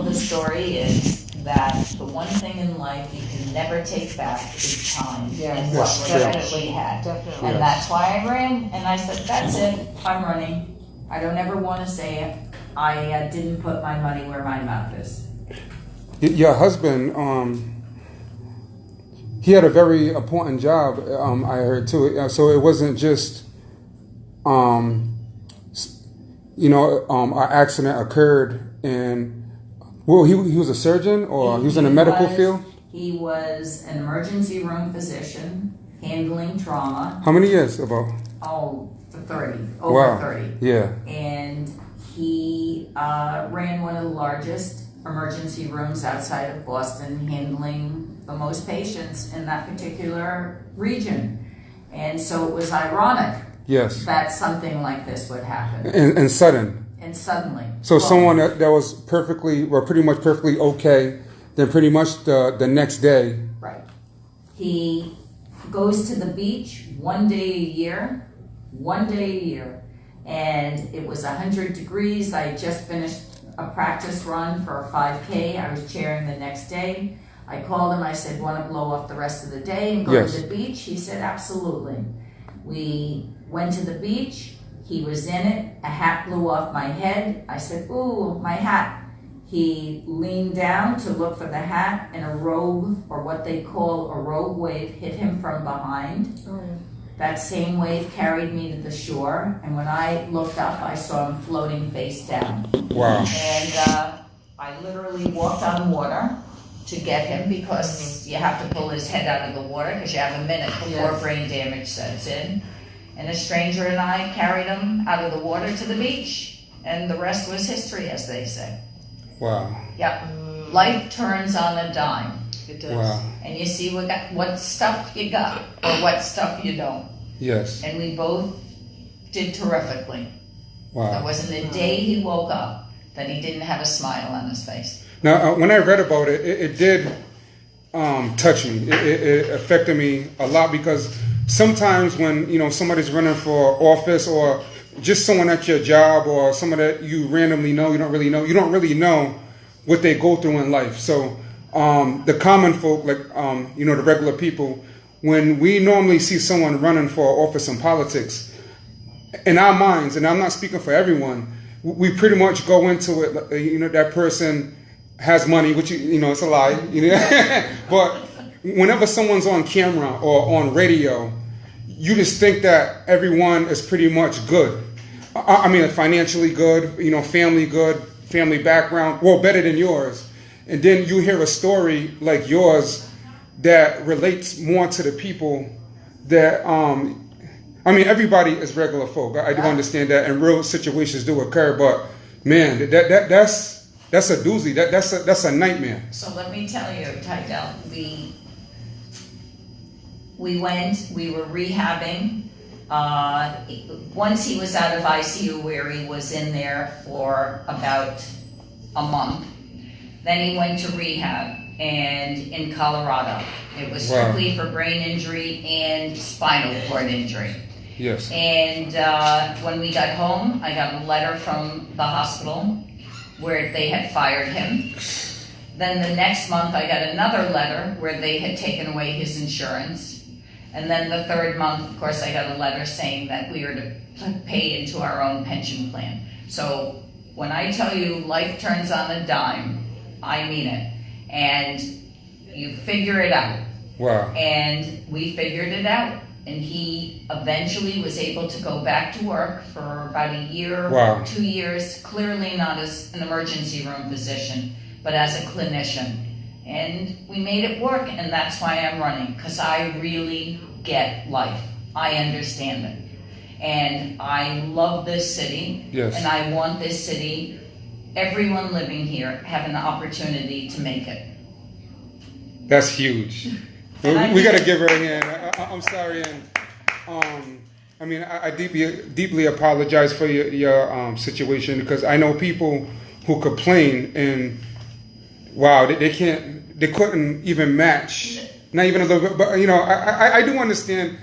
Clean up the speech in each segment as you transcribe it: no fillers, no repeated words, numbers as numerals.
the story is that the one thing in life you can never take back is time. Yes. And what we actually had. Definitely. And that's why I ran, and I said, that's it, I'm running. I don't ever want to say it. I didn't put my money where my mouth is. Your husband, he had a very important job, I heard too. So it wasn't just, an accident occurred and, well, he was a surgeon or he was in the medical field? He was an emergency room physician handling trauma. How many years about? Oh, for 30, wow. 30. Yeah. And he ran one of the largest emergency rooms outside of Boston, handling the most patients in that particular region. And so it was ironic that something like this would happen. And sudden. And suddenly. So someone that was pretty much perfectly okay, then pretty much the next day. Right. He goes to the beach one day a year, and it was 100 degrees. I just finished a practice run for a 5K. I was chairing the next day. I called him, I said, want to blow off the rest of the day and go to the beach? He said, absolutely. We went to the beach. He was in it. A hat blew off my head. I said, ooh, my hat. He leaned down to look for the hat, and a rogue, or what they call a rogue wave, hit him from behind. Oh, yeah. That same wave carried me to the shore, and when I looked up, I saw him floating face down. Wow. And I literally walked on water to get him, because you have to pull his head out of the water because you have a minute before brain damage sets in. And a stranger and I carried him out of the water to the beach, and the rest was history, as they say. Wow. Yep. Life turns on a dime. It does. Wow. And you see what stuff you got or what stuff you don't. Yes. And we both did terrifically. Wow. There wasn't a day he woke up that he didn't have a smile on his face. Now, when I read about it, it did touch me. It affected me a lot, because sometimes when somebody's running for office, or just someone at your job, or someone that you randomly know, you don't really know what they go through in life. So the common folk, like the regular people, when we normally see someone running for office in politics, in our minds, and I'm not speaking for everyone, we pretty much go into it, that person has money, which it's a lie, but whenever someone's on camera or on radio, you just think that everyone is pretty much good. I mean, financially good, family good, family background, well, better than yours. And then you hear a story like yours that relates more to the people that, everybody is regular folk. I do understand that, and real situations do occur, but man, that's a doozy. That's a nightmare. So let me tell you, Tydell, we were rehabbing. Once he was out of ICU, where he was in there for about a month, then he went to rehab, and in Colorado. It was strictly for brain injury and spinal cord injury. Yes. And when we got home, I got a letter from the hospital where they had fired him. Then the next month, I got another letter where they had taken away his insurance. And then the third month, of course, I got a letter saying that we were to pay into our own pension plan. So when I tell you life turns on a dime, I mean it. And you figure it out. Wow. And we figured it out. And he eventually was able to go back to work for about a year, 2 years, clearly not as an emergency room physician, but as a clinician. And we made it work, and that's why I'm running, because I really get life. I understand it. And I love this city, and I want this city, everyone living here, have an opportunity to make it. That's huge. We got to give her a hand. I'm sorry, and I deeply apologize for your situation, because I know people who complain, and wow, they couldn't even match, not even a little bit. But I do understand.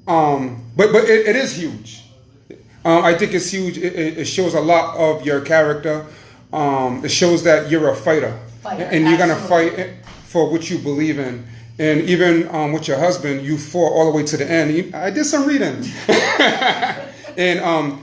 But it is huge. I think it's huge. It shows a lot of your character. it shows that you're a fighter, and you're gonna absolutely. fight for what you believe in. And even with your husband, you fought all the way to the end. I did some reading, and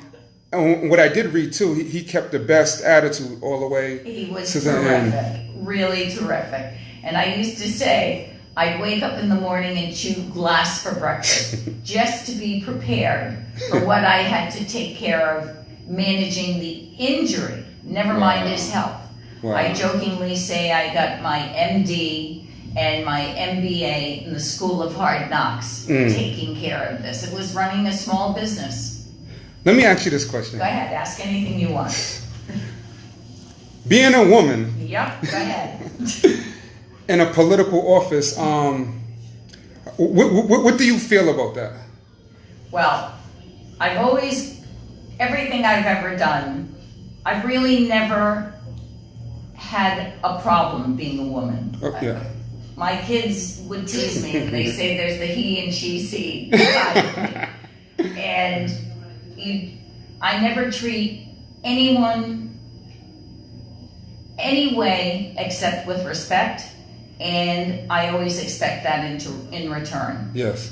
what I did read too, he kept the best attitude all the way. He was to the end. terrific, really terrific. And I used to say, I'd wake up in the morning and chew glass for breakfast, just to be prepared for what I had to take care of, managing the injury, never mind his health. Wow. I jokingly say I got my MD and my MBA in the School of Hard Knocks, taking care of this. It was running a small business. Let me ask you this question. Go ahead, ask anything you want. Being a woman Yep, go ahead. in a political office, what do you feel about that? Well, everything I've ever done, I've really never had a problem being a woman. Oh, yeah. My kids would tease me, and they say there's the he and she see side of me. And I never treat anyone any way except with respect, and I always expect that in return. Yes.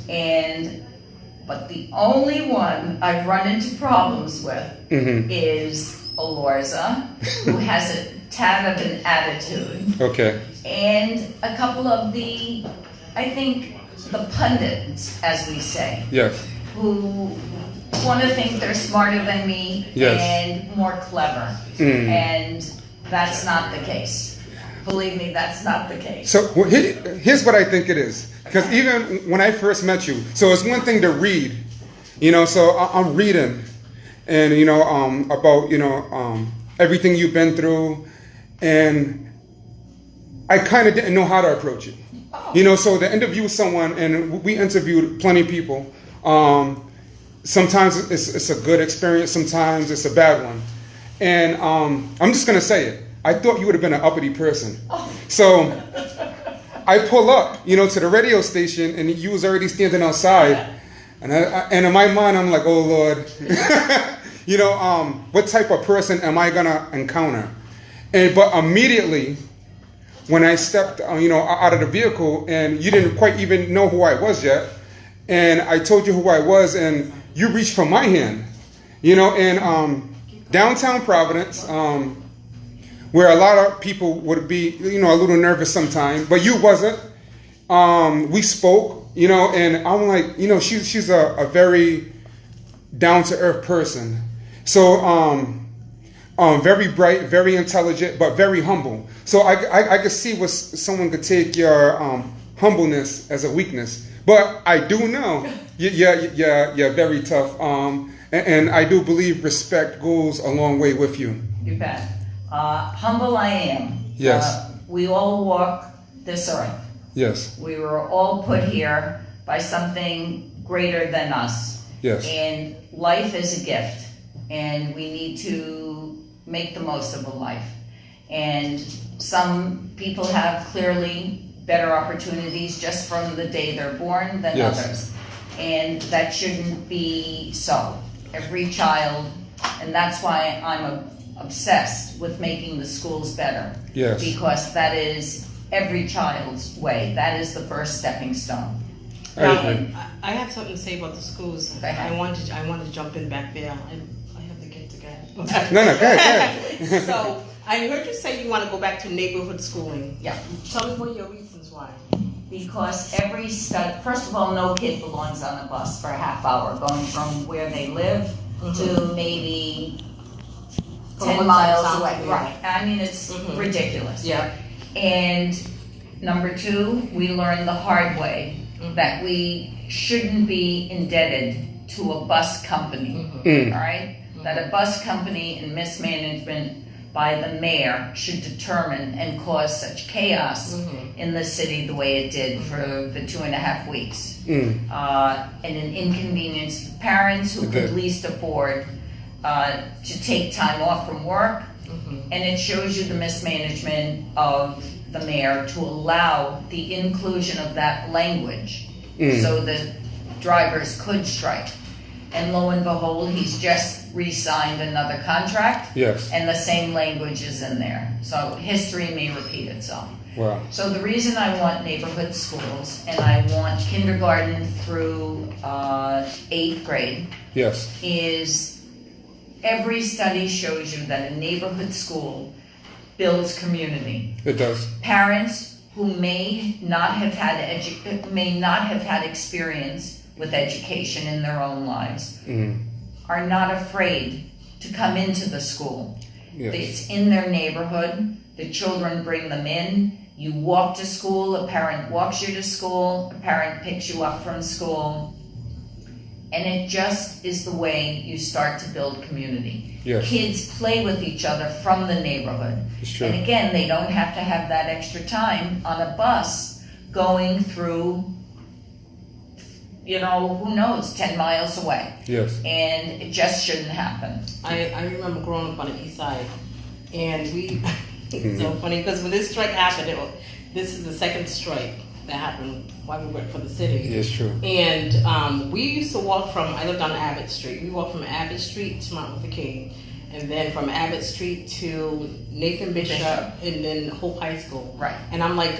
But the only one I've run into problems with is Alorza, who has a tad of an attitude. Okay. And a couple of I think, the pundits, as we say. Yes. Who want to think they're smarter than me and more clever. And that's not the case. Believe me, that's not the case. So here's what I think it is. Because even when I first met you, so it's one thing to read, so I'm reading and, about, everything you've been through, and I kind of didn't know how to approach it. So to interview someone, and we interviewed plenty of people, sometimes it's a good experience, sometimes it's a bad one. And I'm just going to say it. I thought you would have been an uppity person. So I pull up, to the radio station, and you was already standing outside. And in my mind, I'm like, oh, Lord. What type of person am I going to encounter? But immediately, when I stepped, out of the vehicle, and you didn't quite even know who I was yet, and I told you who I was, and you reached for my hand, and downtown Providence, where a lot of people would be, a little nervous sometimes, but you wasn't. We spoke, and I'm like, she's a very down-to-earth person. So, very bright, very intelligent, but very humble. So I could see what someone could take your humbleness as a weakness. But I do know you're very tough, and I do believe respect goes a long way with you. You bet. Humble I am. Yes. We all walk this earth. Yes. We were all put here by something greater than us. Yes. And life is a gift, and we need to make the most of a life. And some people have clearly better opportunities just from the day they're born than others. And that shouldn't be so. Every child, and that's why I'm obsessed with making the schools better. Yes. Because that is every child's way. That is the first stepping stone. I have something to say about the schools. Okay. I want to jump in back there. I have to get together. No, go ahead. So I heard you say you want to go back to neighborhood schooling. Yeah. Tell me what are your reasons why. Because first of all, no kid belongs on a bus for a half hour, going from where they live to maybe 10 miles away. Right. I mean, it's ridiculous. Yeah. And number two, we learned the hard way that we shouldn't be indebted to a bus company. All right? That a bus company and mismanagement by the mayor should determine and cause such chaos in the city the way it did for the 2.5 weeks. And an inconvenience to parents who could least afford to take time off from work. And it shows you the mismanagement of the mayor to allow the inclusion of that language so the drivers could strike. And lo and behold, he's just re-signed another contract. Yes. And the same language is in there. So history may repeat itself. Wow. So the reason I want neighborhood schools and I want kindergarten through 8th grade Yes. is every study shows you that a neighborhood school builds community. It does. Parents who may not have had experience with education in their own lives are not afraid to come into the school. Yes. It's in their neighborhood. The children bring them in. You walk to school, a parent walks you to school, a parent picks you up from school. And it just is the way you start to build community. Yes. Kids play with each other from the neighborhood. It's true. And again, they don't have to have that extra time on a bus going through, who knows, 10 miles away. Yes. And it just shouldn't happen. I remember growing up on the east side, and we, it's so funny, because when this strike happened, this is the second strike that happened while we worked for the city. It's true. And we used to walk I lived on Abbott Street. We walked from Abbott Street to Martin Luther King, and then from Abbott Street to Nathan Bishop, and then Hope High School. Right. And I'm like,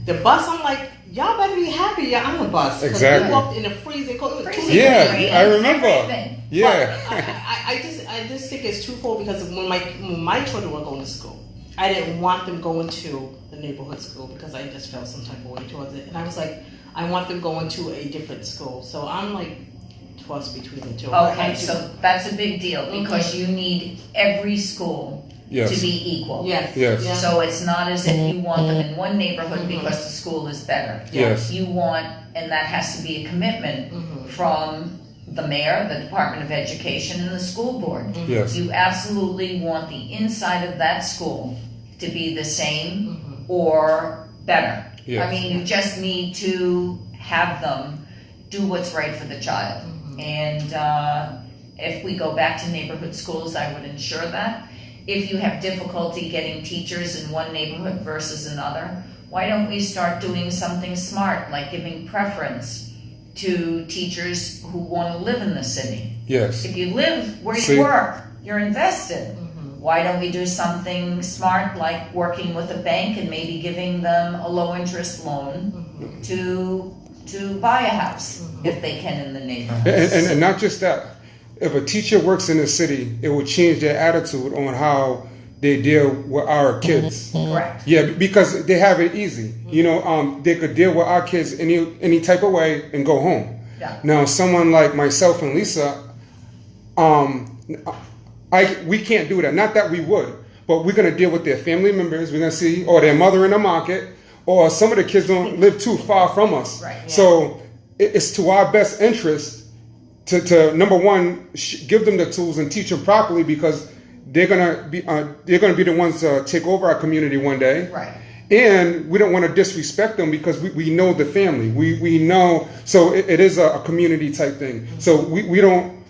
the bus, I'm like, y'all better be happy you're on the bus. Exactly. We walked in the freezing cold. Yeah, I remember. Everything. Yeah. I just think it's twofold, because when my children were going to school, I didn't want them going to the neighborhood school because I just felt some type of way towards it. And I was like, I want them going to a different school. So I'm like tossed between the two. Okay, so that's a big deal because you need every school Yes. to be equal. Yes. Yes. Yeah. So it's not as if you want them in one neighborhood because the school is better. Yes. You want, and that has to be a commitment from the mayor, the Department of Education, and the school board. Yes. You absolutely want the inside of that school to be the same or better. Yes. I mean, you just need to have them do what's right for the child. And if we go back to neighborhood schools, I would ensure that. If you have difficulty getting teachers in one neighborhood versus another, why don't we start doing something smart, like giving preference to teachers who want to live in the city? Yes. If you live where See? you work, you're invested. Why don't we do something smart, like working with a bank and maybe giving them a low interest loan to buy a house if they can in the neighborhood? And not just that. If a teacher works in the city, it will change their attitude on how they deal with our kids. Correct. Yeah, because they have it easy. They could deal with our kids any type of way and go home. Yeah. Now, someone like myself and Lisa, we can't do that. Not that we would, but we're going to deal with their family members. We're going to see, or their mother in the market, or some of the kids don't live too far from us. Right. Yeah. So it's to our best interest to number one, give them the tools and teach them properly, because they're gonna be the ones to take over our community one day. Right. And we don't want to disrespect them because we know the family. We know, so it is a community type thing. So we don't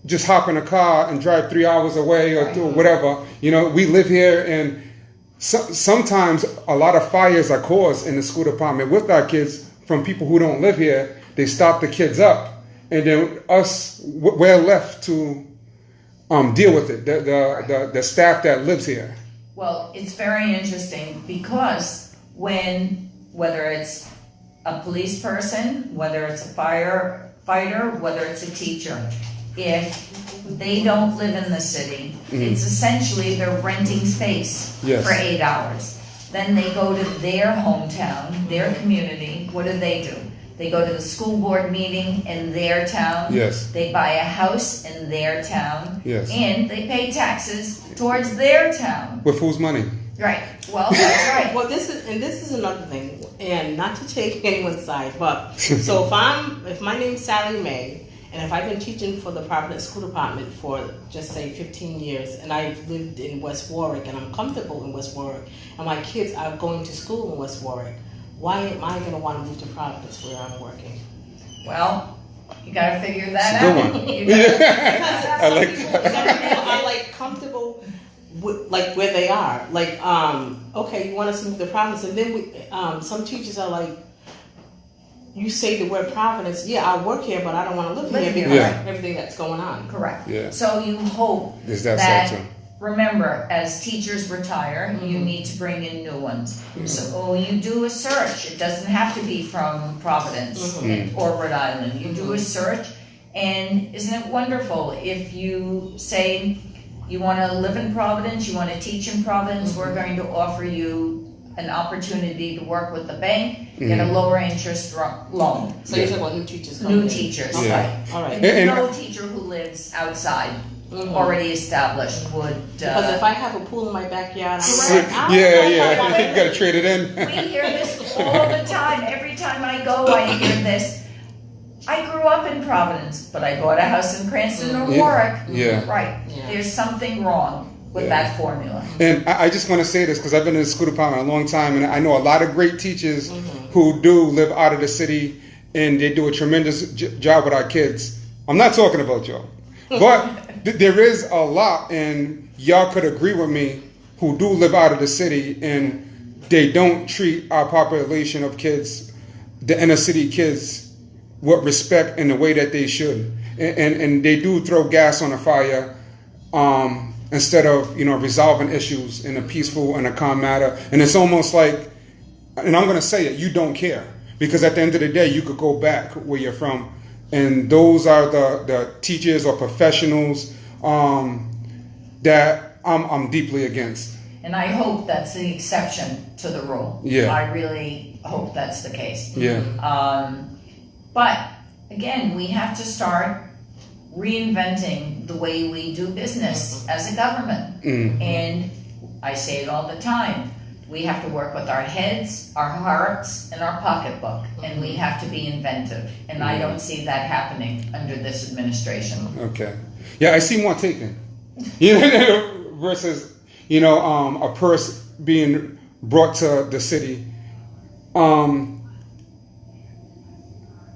just hop in a car and drive 3 hours away or whatever. We live here, and sometimes a lot of fires are caused in the school department with our kids from people who don't live here. They stop the kids up, and then we're left to deal with it. The staff that lives here. Well, it's very interesting because whether it's a police person, whether it's a firefighter, whether it's a teacher, if they don't live in the city, it's essentially they're renting space for 8 hours. Then they go to their hometown, their community. What do? They go to the school board meeting in their town. Yes. They buy a house in their town. Yes. And they pay taxes towards their town. With whose money? Right. Well, that's right. Well, this is another thing, and not to take anyone's side, but so if my name's Sally Mae, and if I've been teaching for the Providence School Department for just say 15 years, and I've lived in West Warwick, and I'm comfortable in West Warwick, and my kids are going to school in West Warwick, why am I going to want to move to Providence where I'm working? Well, you got to figure that It's a out. good one. I like Some people are like comfortable with like where they are. Like, okay, you want us to move to Providence, and then some teachers are like, you say the word Providence, yeah, I work here, but I don't want to live here because of everything that's going on. Correct. Yeah. So you hope Is that sad too? remember, as teachers retire, you need to bring in new ones. So you do a search. It doesn't have to be from Providence or Rhode Island. You do a search, and isn't it wonderful if you say you want to live in Providence, you want to teach in Providence, we're going to offer you an opportunity to work with the bank, get a lower interest loan. So you're talking about new teachers? New teachers, Okay. right. All right. And no teacher who lives outside, already established, would... Because if I have a pool in my backyard, I'm Correct. like, I don't know if I want You gotta trade it in. We hear this all the time. Every time I go, I hear this. I grew up in Providence, but I bought a house in Cranston or Warwick. Yeah. Right. Yeah. There's something wrong with that formula. And I just want to say this because I've been in the school department a long time, and I know a lot of great teachers who do live out of the city, and they do a tremendous job with our kids. I'm not talking about y'all, but there is a lot, and y'all could agree with me, who do live out of the city, and they don't treat our population of kids, the inner city kids, with respect in the way that they should, and they do throw gas on the fire. Instead of, resolving issues in a peaceful and a calm manner. And it's almost like, and I'm going to say it, you don't care. Because at the end of the day, you could go back where you're from. And those are the teachers or professionals that I'm deeply against. And I hope that's the exception to the rule. Yeah. I really hope that's the case. Yeah. But, again, we have to start reinventing the way we do business as a government. And I say it all the time, we have to work with our heads, our hearts, and our pocketbook, and we have to be inventive. And I don't see that happening under this administration. Okay. Yeah, I see more taken. Versus, a purse being brought to the city.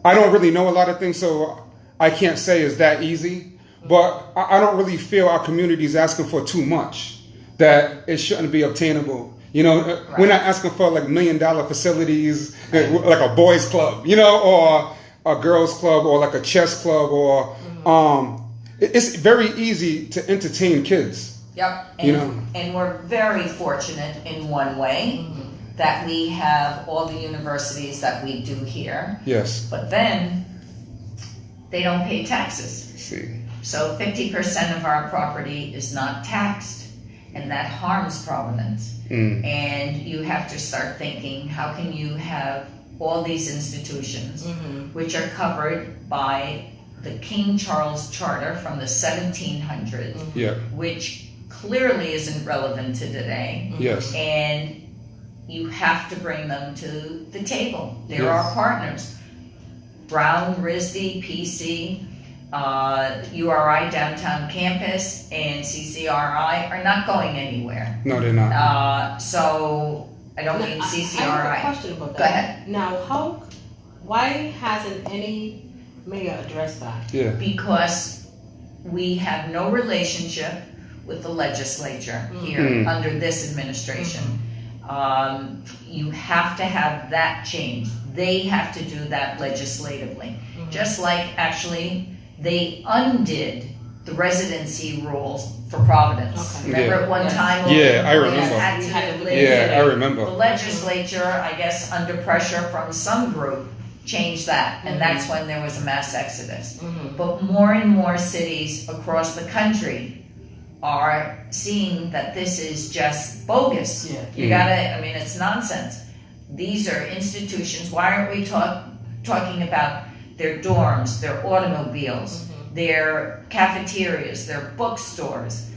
I don't really know a lot of things, so I can't say it's that easy, but I don't really feel our community is asking for too much, that it shouldn't be obtainable. We're not asking for like $1 million facilities, like a boys club, or a girls club, or like a chess club, or it's very easy to entertain kids. Yep, and we're very fortunate in one way that we have all the universities that we do here. Yes. But then they don't pay taxes. See. So 50% of our property is not taxed, and that harms Providence. And you have to start thinking, how can you have all these institutions which are covered by the King Charles Charter from the 1700s, which clearly isn't relevant to today. Yes. And you have to bring them to the table. They're our partners. Brown, RISD, PC, URI Downtown Campus, and CCRI are not going anywhere. No, they're not. So I don't mean CCRI. I have a question about that. Go ahead. Now, why hasn't any mayor addressed that? Yeah. Because we have no relationship with the legislature here under this administration. You have to have that change. They have to do that legislatively. Just like, actually, they undid the residency rules for Providence. Okay. Remember at one time? Yeah, I remember. Had to live Yeah, there. I remember. The legislature, I guess, under pressure from some group, changed that, and that's when there was a mass exodus. But more and more cities across the country are seeing that this is just bogus. You gotta, it's nonsense. These are institutions. Why aren't we talking about their dorms, their automobiles, their cafeterias, their bookstores?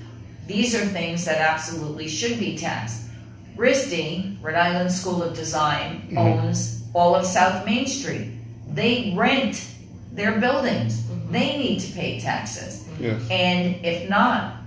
These are things that absolutely should be taxed. RISD, Rhode Island School of Design, owns all of South Main Street. They rent their buildings. They need to pay taxes. Yes. And if not,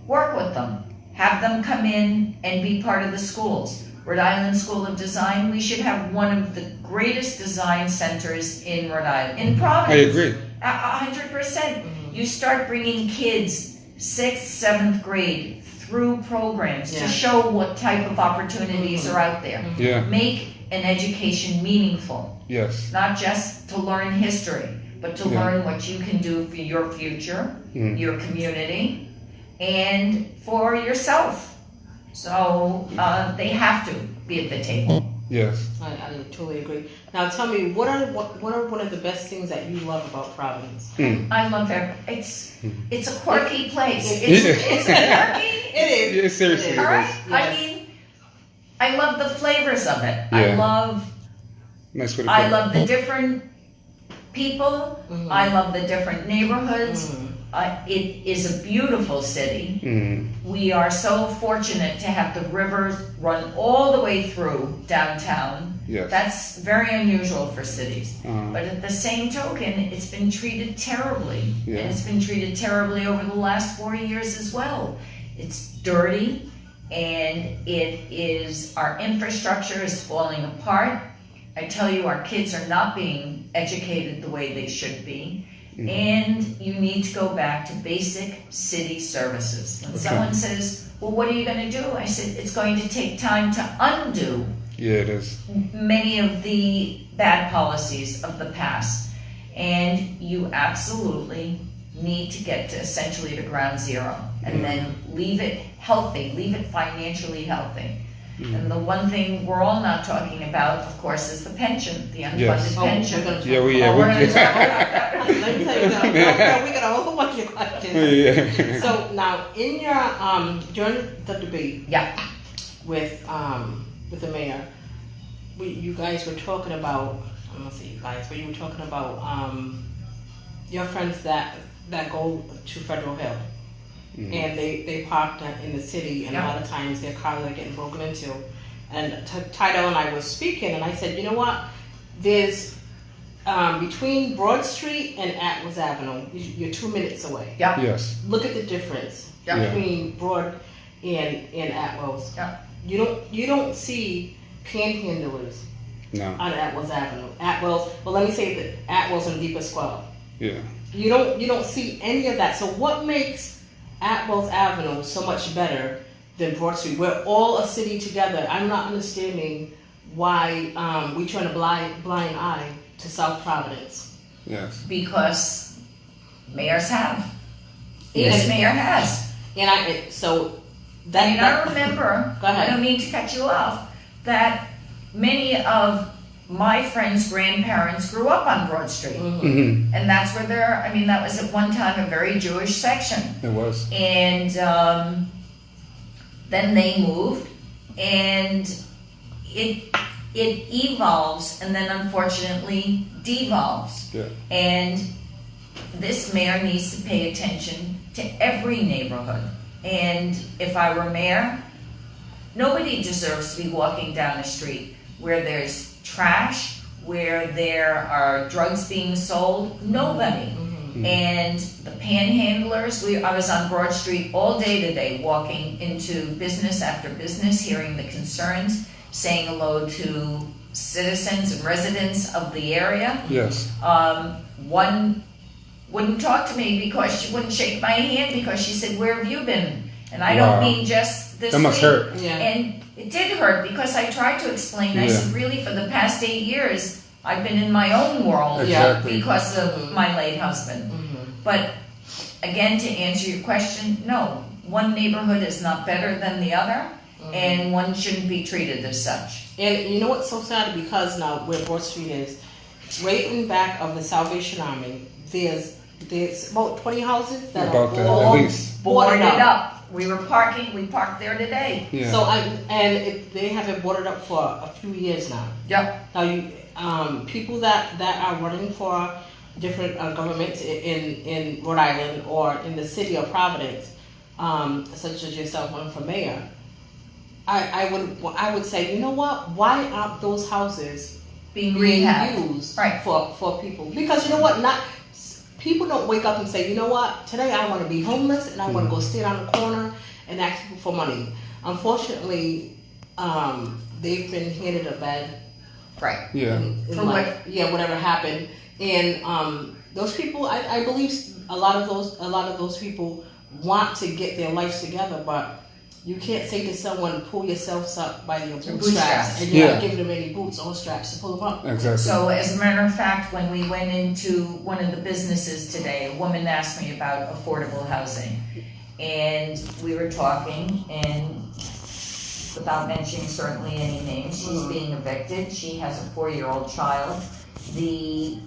work with them. Have them come in and be part of the schools. Rhode Island School of Design, we should have one of the greatest design centers in Rhode Island, in Providence. I agree. 100%. You start bringing kids 6th, 7th grade through programs to show what type of opportunities are out there. Yeah. Make an education meaningful. Yes. Not just to learn history, but to learn what you can do for your future, your community, and for yourself. So they have to be at the table. Yes. I totally agree. Now tell me, what are one of the best things that you love about Providence? I love it's a quirky place. It's quirky. It is. Yeah, seriously, it All is. right. Yes. I mean, I love the flavors of it. Yeah. Nice way to put I it. love the different people. I love the different neighborhoods. It is a beautiful city. We are so fortunate to have the rivers run all the way through downtown. Yes. That's very unusual for cities. Uh-huh. But at the same token, it's been treated terribly. Yeah. And it's been treated terribly over the last 4 years as well. It's dirty, and our infrastructure is falling apart. I tell you, our kids are not being educated the way they should be. And you need to go back to basic city services. When someone says, well, what are you going to do? I said, it's going to take time to undo It is. many of the bad policies of the past. And you absolutely need to get to essentially to ground zero and then leave it healthy, leave it financially healthy. And the one thing we're all not talking about, of course, is the pension, the unfunded pension. We We're going to talk about that. Let me tell you something. We got a whole bunch of questions. So now, in your during the debate, with the mayor, you guys were talking about. I don't say you guys, but you were talking about your friends that go to Federal Hill. And they parked in the city, and a lot of times their cars are getting broken into. And Tidal and I were speaking, and I said, you know what? There's between Broad Street and Atlas Avenue, you're 2 minutes away. Yes. Look at the difference between Broad and Atlas. You don't see panhandlers on Atlas Avenue. Let me say that Atlas and Deeper Square. Yeah. You don't see any of that. So what makes Atwell's Avenue so much better than Broad Street? We're all a city together. I'm not understanding why we turn a blind eye to South Providence. Yes. Because mayors have. This mayor has. And I remember, Go ahead. I don't mean to cut you off, that many of my friends' grandparents grew up on Broad Street. And that's where that was at one time a very Jewish section. It was. And then they moved, and it evolves, and then unfortunately devolves. Yeah. And this mayor needs to pay attention to every neighborhood. And if I were mayor, nobody deserves to be walking down a street where there's trash, where there are drugs being sold. Nobody. And the panhandlers, I was on Broad Street all day today, walking into business after business, hearing the concerns, saying hello to citizens and residents of the area. Yes. One wouldn't talk to me because she wouldn't shake my hand because she said, where have you been? And I don't mean just this That must week. hurt. Yeah. And it did hurt because I tried to explain. I said, really, for the past 8 years, I've been in my own world because of my late husband. But again, to answer your question, no, one neighborhood is not better than the other, and one shouldn't be treated as such. And you know what's so sad? Because now where Broad Street is, right in back of the Salvation Army, there's about 20 houses that are all at least. Boarded up. We parked there today. Yeah. So they have it boarded up for a few years now. Yep. Now people that are running for different governments in Rhode Island or in the city of Providence, such as yourself running for mayor, I would say, you know what? Why aren't those houses Being used Right. for people? Because you know what? People don't wake up and say, you know what? Today I want to be homeless and I want to go sit on the corner and ask people for money. Unfortunately, they've been handed a bad Right. Yeah. From whatever happened. And those people, I believe a lot of those people want to get their lives together, but you can't say to someone, pull yourselves up by your Bootstraps. bootstraps, and you're not giving them any boots or straps to pull them up. Exactly. So as a matter of fact, when we went into one of the businesses today, a woman asked me about affordable housing. And we were talking, and without mentioning certainly any names, she's being evicted. She has a 4-year-old child. The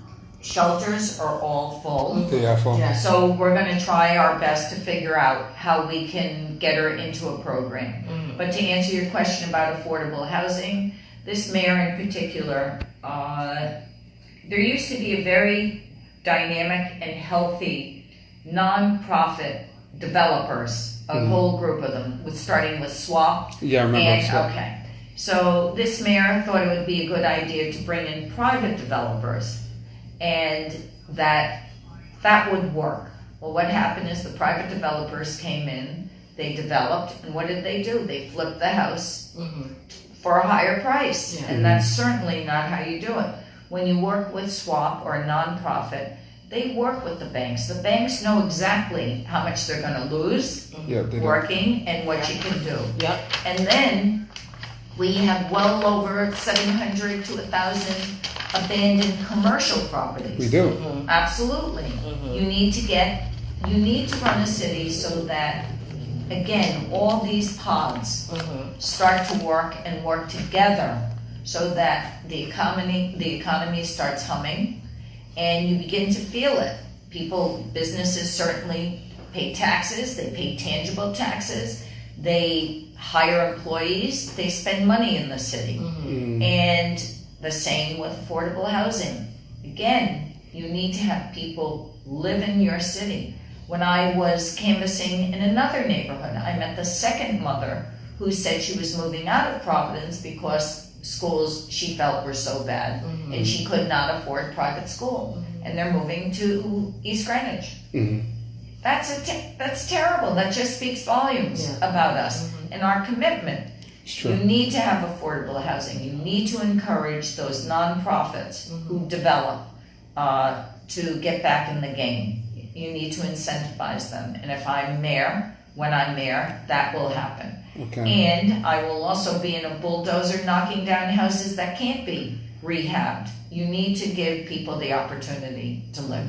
shelters are all full. Yeah. So we're going to try our best to figure out how we can get her into a program. But to answer your question about affordable housing, this mayor in particular, there used to be a very dynamic and healthy non-profit developers, a whole group of them, starting with SWAP. Yeah, I remember SWAP. Okay. So this mayor thought it would be a good idea to bring in private developers, and that would work. Well, what happened is the private developers came in, they developed, and what did they do? They flipped the house for a higher price, and that's certainly not how you do it. When you work with SWAP or a nonprofit, they work with the banks. The banks know exactly how much they're going to lose working and what you can do. Yep. And then we have well over 700 to 1,000 abandoned commercial properties. We do. Absolutely. You need to run a city so that, again, all these pods start to work and work together so that the economy starts humming and you begin to feel it. Businesses certainly pay taxes, they pay tangible taxes, they hire employees, they spend money in the city. And the same with affordable housing. Again, you need to have people live in your city. When I was canvassing in another neighborhood, I met the second mother who said she was moving out of Providence because schools she felt were so bad and she could not afford private school. And they're moving to East Greenwich. That's terrible. That just speaks volumes about us and our commitment. You need to have affordable housing. You need to encourage those nonprofits who develop to get back in the game. You need to incentivize them. And if I'm mayor, when I'm mayor, that will happen. And I will also be in a bulldozer knocking down houses that can't be rehabbed. You need to give people the opportunity to live.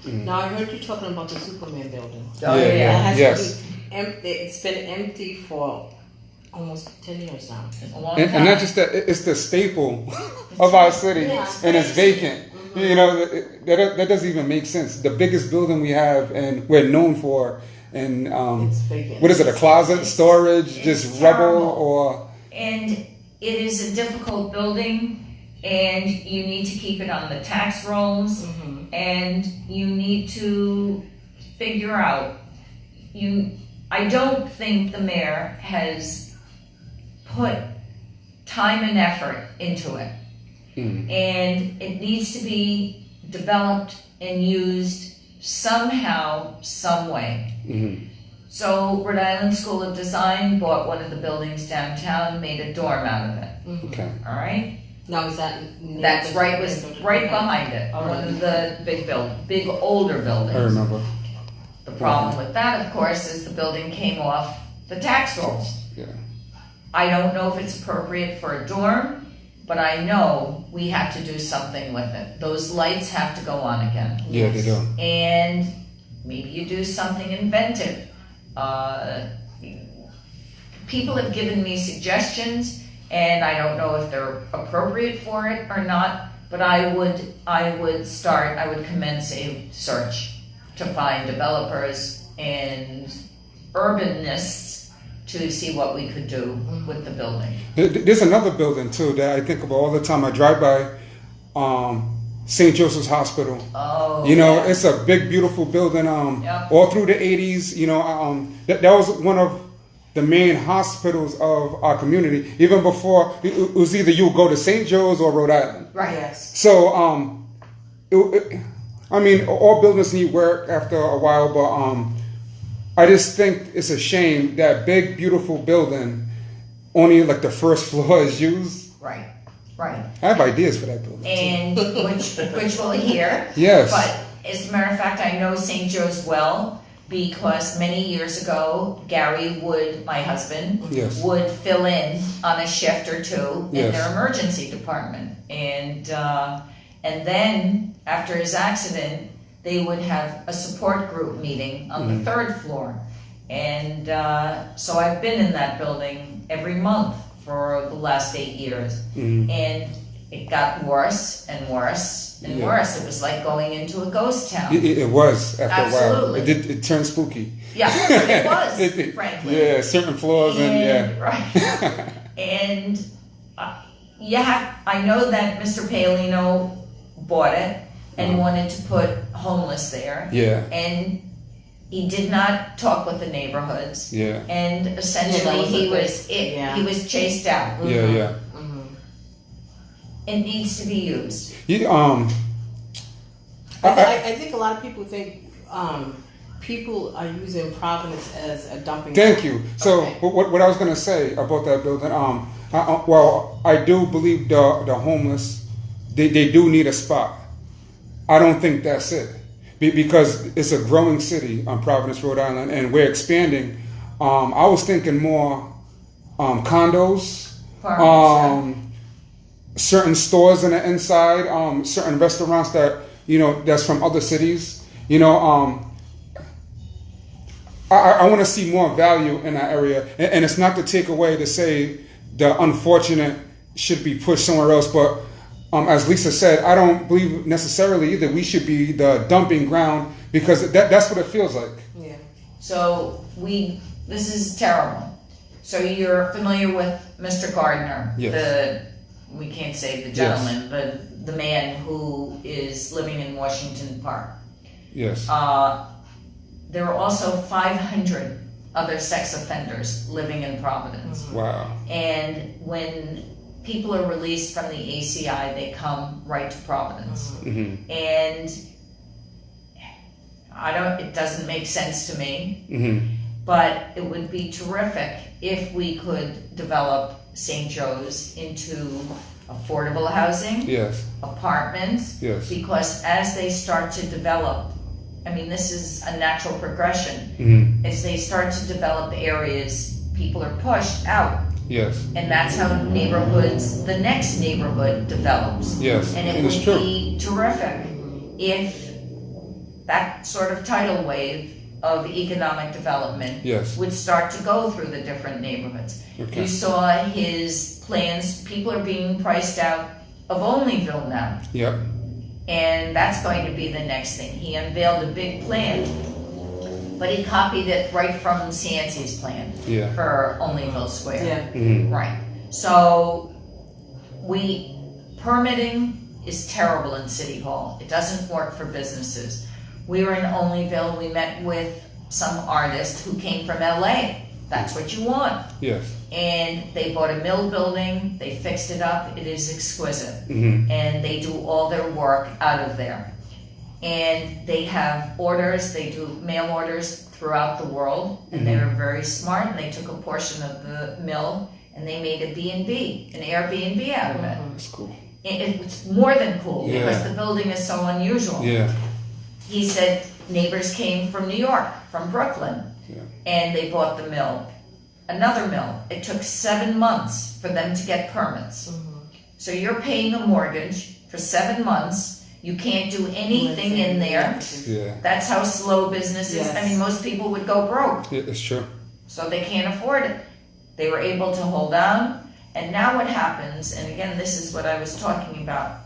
Now I heard you talking about the Superman building. It's been empty for almost 10 years now. And not just that, it's the staple of our city, and it's vacant. You know, that doesn't even make sense. The biggest building we have, and we're known for, and what is it, a closet, storage, just rubble, or... And it is a difficult building, and you need to keep it on the tax rolls, and you need to figure out, I don't think the mayor has put time and effort into it. And it needs to be developed and used somehow, some way. So Rhode Island School of Design bought one of the buildings downtown, made a dorm out of it. All right? Now is That's right, was right behind it. One of the big older buildings. I remember. The problem with that, of course, is the building came off the tax rolls. I don't know if it's appropriate for a dorm, but I know we have to do something with it. Those lights have to go on again. Yeah, they do. And maybe you do something inventive. People have given me suggestions, and I don't know if they're appropriate for it or not, but I would commence a search to find developers and urbanists to see what we could do with the building. There's another building too that I think about all the time. I drive by St. Joseph's Hospital. It's a big, beautiful building. All through the 80s, that was one of the main hospitals of our community. Even before, it was either you would go to St. Joe's or Rhode Island. Right. Yes. So, all buildings need work after a while, but I just think it's a shame that big, beautiful building, only like the first floor is used. Right. I have ideas for that building. And which we'll hear. Yes. But as a matter of fact, I know St. Joe's well because many years ago, Gary would, my husband, Yes. would fill in on a shift or two in Yes. their emergency department. And then, after his accident, they would have a support group meeting on the third floor. And so I've been in that building every month for the last 8 years. And it got worse and worse and worse. It was like going into a ghost town. It was after a while. Absolutely. It turned spooky. Yeah, it was, frankly. Yeah, certain floors and Right. And I know that Mr. Paolino bought it and wanted to put homeless there. Yeah. And he did not talk with the neighborhoods. Yeah. And essentially he was chased out. Yeah. It needs to be used. I think a lot of people think people are using Providence as a dumping. Thank you. So Okay. what I was going to say about that building, well, I do believe the homeless, they do need a spot. I don't think that's it. Because it's a growing city on Providence, Rhode Island, and we're expanding. I was thinking more condos, certain stores on the inside, certain restaurants that, that's from other cities. I want to see more value in that area. And it's not to take away to say the unfortunate should be pushed somewhere else, but as Lisa said, I don't believe necessarily either we should be the dumping ground, because that's what it feels like. Yeah. So this is terrible. So you're familiar with Mr. Gardner, Yes. we can't say the gentleman, but the man who is living in Washington Park. Yes. There are also 500 other sex offenders living in Providence. Wow. And when people are released from the ACI, they come right to Providence. And it doesn't make sense to me, but it would be terrific if we could develop St. Joe's into affordable housing, Yes. apartments, Yes. because as they start to develop, this is a natural progression. As they start to develop areas, people are pushed out. Yes. And that's how the next neighborhood develops. Yes. And it would be terrific if that sort of tidal wave of economic development would start to go through the different neighborhoods. Okay. You saw his plans. People are being priced out of Onlyville now. Yep. And that's going to be the next thing. He unveiled a big plan, but he copied it right from Cianci's plan for Onlyville Square. Yeah. Right. So permitting is terrible in City Hall. It doesn't work for businesses. We were in Onlyville. We met with some artist who came from LA. That's what you want. Yes. And they bought a mill building. They fixed it up. It is exquisite. And they do all their work out of there. And they have orders. They do mail orders throughout the world. And they were very smart. And they took a portion of the mill and they made a B&B, an Airbnb out of it. That's cool. It's more than cool because the building is so unusual. Yeah. He said neighbors came from New York, from Brooklyn, and they bought the mill. Another mill. It took 7 months for them to get permits. So you're paying a mortgage for 7 months. You can't do anything in there. Yeah. That's how slow business is. Yes. Most people would go broke. Yeah, it's true. So they can't afford it. They were able to hold on. And now what happens, and again, this is what I was talking about,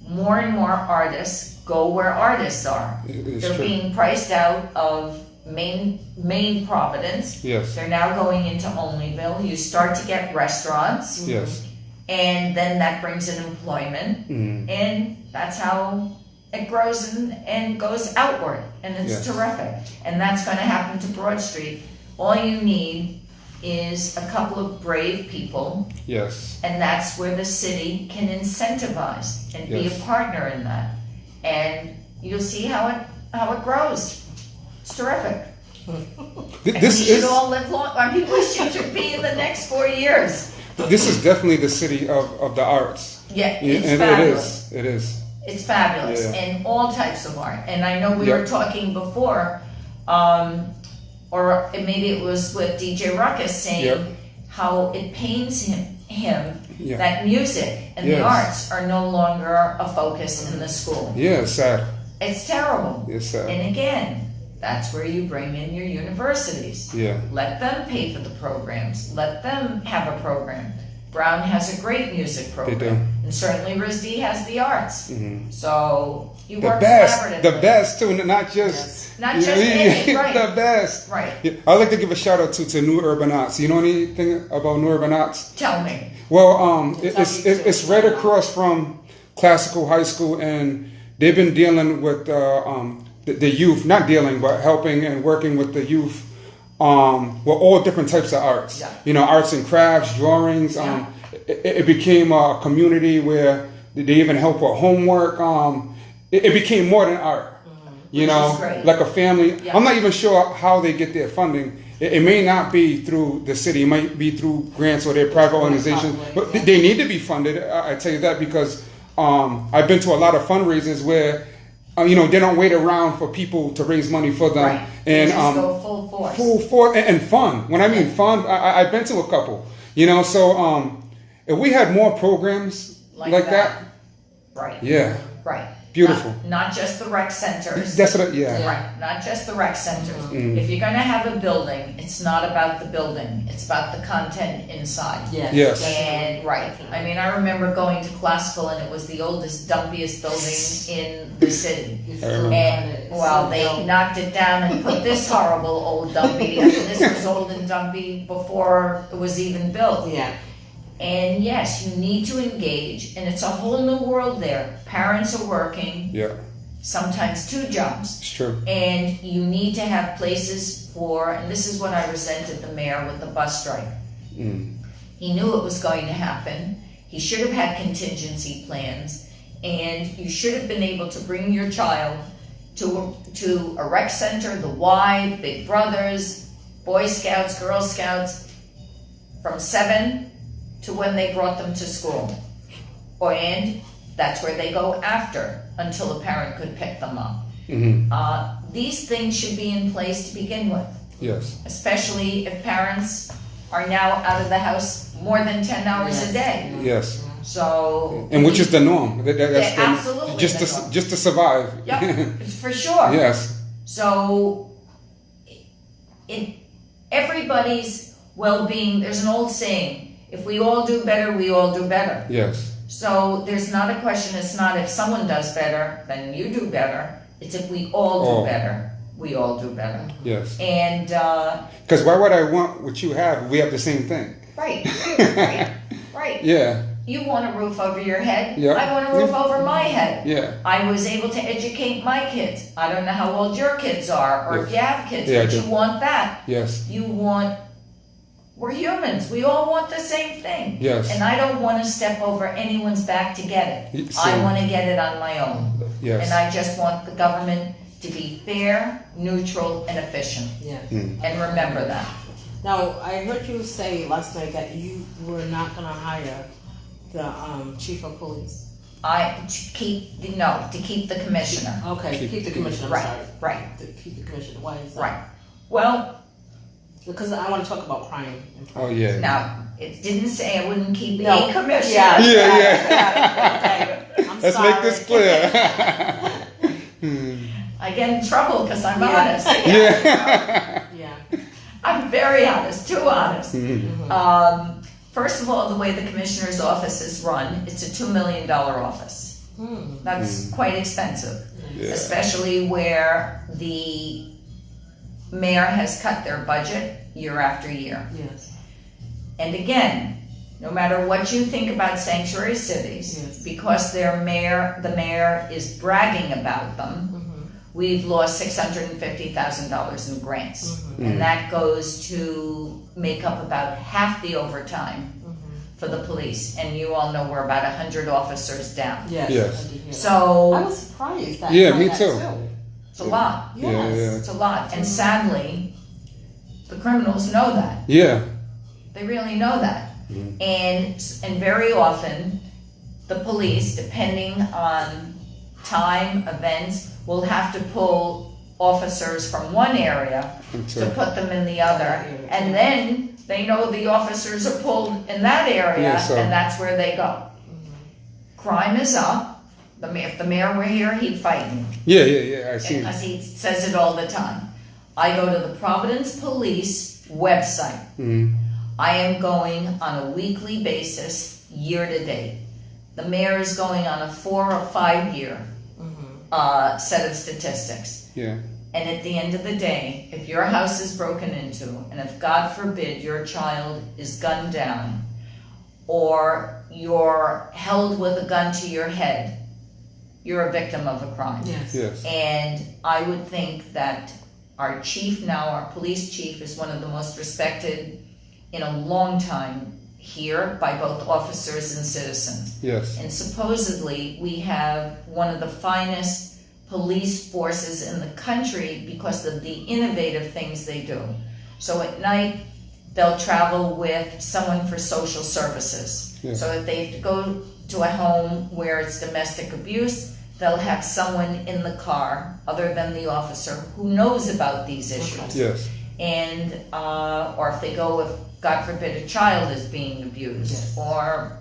more and more artists go where artists are. They're true. being priced out of main Providence. Yes. They're now going into Onlyville. You start to get restaurants. Yes. And then that brings in employment. And that's how it grows and goes outward. And it's terrific. And that's going to happen to Broad Street. All you need is a couple of brave people. Yes. And that's where the city can incentivize and be a partner in that. And you'll see how it grows. It's terrific. This we should all live long. We should be in the next 4 years. This is definitely the city of the arts. Yeah, it's and fabulous. It is. It's fabulous, Yeah. and all types of art. And I know we were talking before. or maybe it was with DJ Ruckus saying Yep. how it pains him Yeah. that music and the Yes. arts are no longer a focus in the school. Yeah, it's sad. It's terrible. It's sad. And again, that's where you bring in your universities. Yeah. Let them pay for the programs. Let them have a program. Brown has a great music program. They do. And certainly RISD has the arts. Mhm. So you The work best, collaboratively. the best too, not just Not just any, right. the best. Right. Yeah, I'd like to give a shout out to New Urban Arts. You know anything about New Urban Arts? Tell me. Well, it's right across from Classical High School, and they've been dealing with the youth, not dealing, but helping and working with the youth with all different types of arts. Yeah. You know, arts and crafts, drawings. Yeah. It became a community where they even help with homework. It became more than art. You Which know, is great. like a family. Yeah. I'm not even sure how they get their funding. It may not be through the city. It might be through grants or their private organizations. But they need to be funded. I tell you that because I've been to a lot of fundraisers where, they don't wait around for people to raise money for them. Right. And You just go full force. full force and fun. When I mean fun, I've been to a couple. So if we had more programs like that, Right. yeah, Right. beautiful. Not just the rec centers. That's what. Yeah. Right, not just the rec centers. If you're gonna have a building, it's not about the building, it's about the content inside. Yes. And, right, I mean, I remember going to classical and it was the oldest, dumpiest building in the city. And, well, they knocked it down and put this horrible old dumpy, and this was old and dumpy before it was even built. Yeah. And yes, you need to engage, and it's a whole new world there. Parents are working, Yeah. sometimes 2 jobs. It's true. And you need to have places for, and this is what I resented the mayor with the bus strike. He knew it was going to happen. He should have had contingency plans, and you should have been able to bring your child to a rec center, the Y, Big Brothers, Boy Scouts, Girl Scouts, from 7 to when they brought them to school. And that's where they go after, until a parent could pick them up. These things should be in place to begin with, Yes. especially if parents are now out of the house more than 10 hours a day. Yes. So, And which is the norm. That's the, absolutely just the to norm. just to survive. Yep, it's for sure. Yes. So, in everybody's well-being, there's an old saying, if we all do better, we all do better. Yes. So there's not a question, it's not if someone does better, then you do better. It's if we all do better, we all do better. Yes. And, Because why would I want what you have? We have the same thing. right, right. Yeah. You want a roof over your head. Yeah. I want a roof over my head. Yeah. I was able to educate my kids. I don't know how old your kids are, or if you have kids, Yeah, I but do. you want that. Yes. You want, we're humans. We all want the same thing. Yes. And I don't want to step over anyone's back to get it. I Same. want to get it on my own. Yes. And I just want the government to be fair, neutral, and efficient. Yeah. And remember that. Now, I heard you say last night that you were not going to hire the chief of police. To keep the commissioner. Okay, to keep the commissioner. I'm Right, sorry. right, To keep the commissioner. Why is that? right. Well, Because I want to talk about crime. And Oh yeah. now, it didn't say I wouldn't keep No. a commissioner. Yeah. I'm Let's sorry. make this clear. I get in trouble because I'm Yeah. honest. Yeah. Yeah. I'm very honest, too honest. Mm-hmm. First of all, the way the commissioner's office is run, it's a $2 million office. That's quite expensive, Yeah. especially where the mayor has cut their budget year after year. Yes. And again, no matter what you think about sanctuary cities, Yes. because the mayor is bragging about them, we've lost $650,000 in grants. And that goes to make up about half the overtime for the police. And you all know we're about 100 officers down. Yes. Yes. I did hear that. So I was surprised that. Yeah, by me that too. it's a lot. Yes. Yeah. It's a lot. And sadly, the criminals know that. Yeah. They really know that. And very often, the police, depending on time, events, will have to pull officers from one area to put them in the other, and then they know the officers are pulled in that area, and that's where they go. Crime is up. If the mayor were here, he'd fight me. Yeah, I see. Because he says it all the time. I go to the Providence Police website. I am going on a weekly basis, year to date. The mayor is going on a 4 or 5 year set of statistics. Yeah. And at the end of the day, if your house is broken into, and if God forbid your child is gunned down, or you're held with a gun to your head, you're a victim of a crime. Yes. And I would think that our chief now, our police chief, is one of the most respected in a long time here by both officers and citizens. Yes. And supposedly we have one of the finest police forces in the country because of the innovative things they do. So at night, they'll travel with someone for social services. Yes. So if they have to go to a home where it's domestic abuse, they'll have someone in the car other than the officer who knows about these issues. Yes. And or if they go, if God forbid a child is being abused, or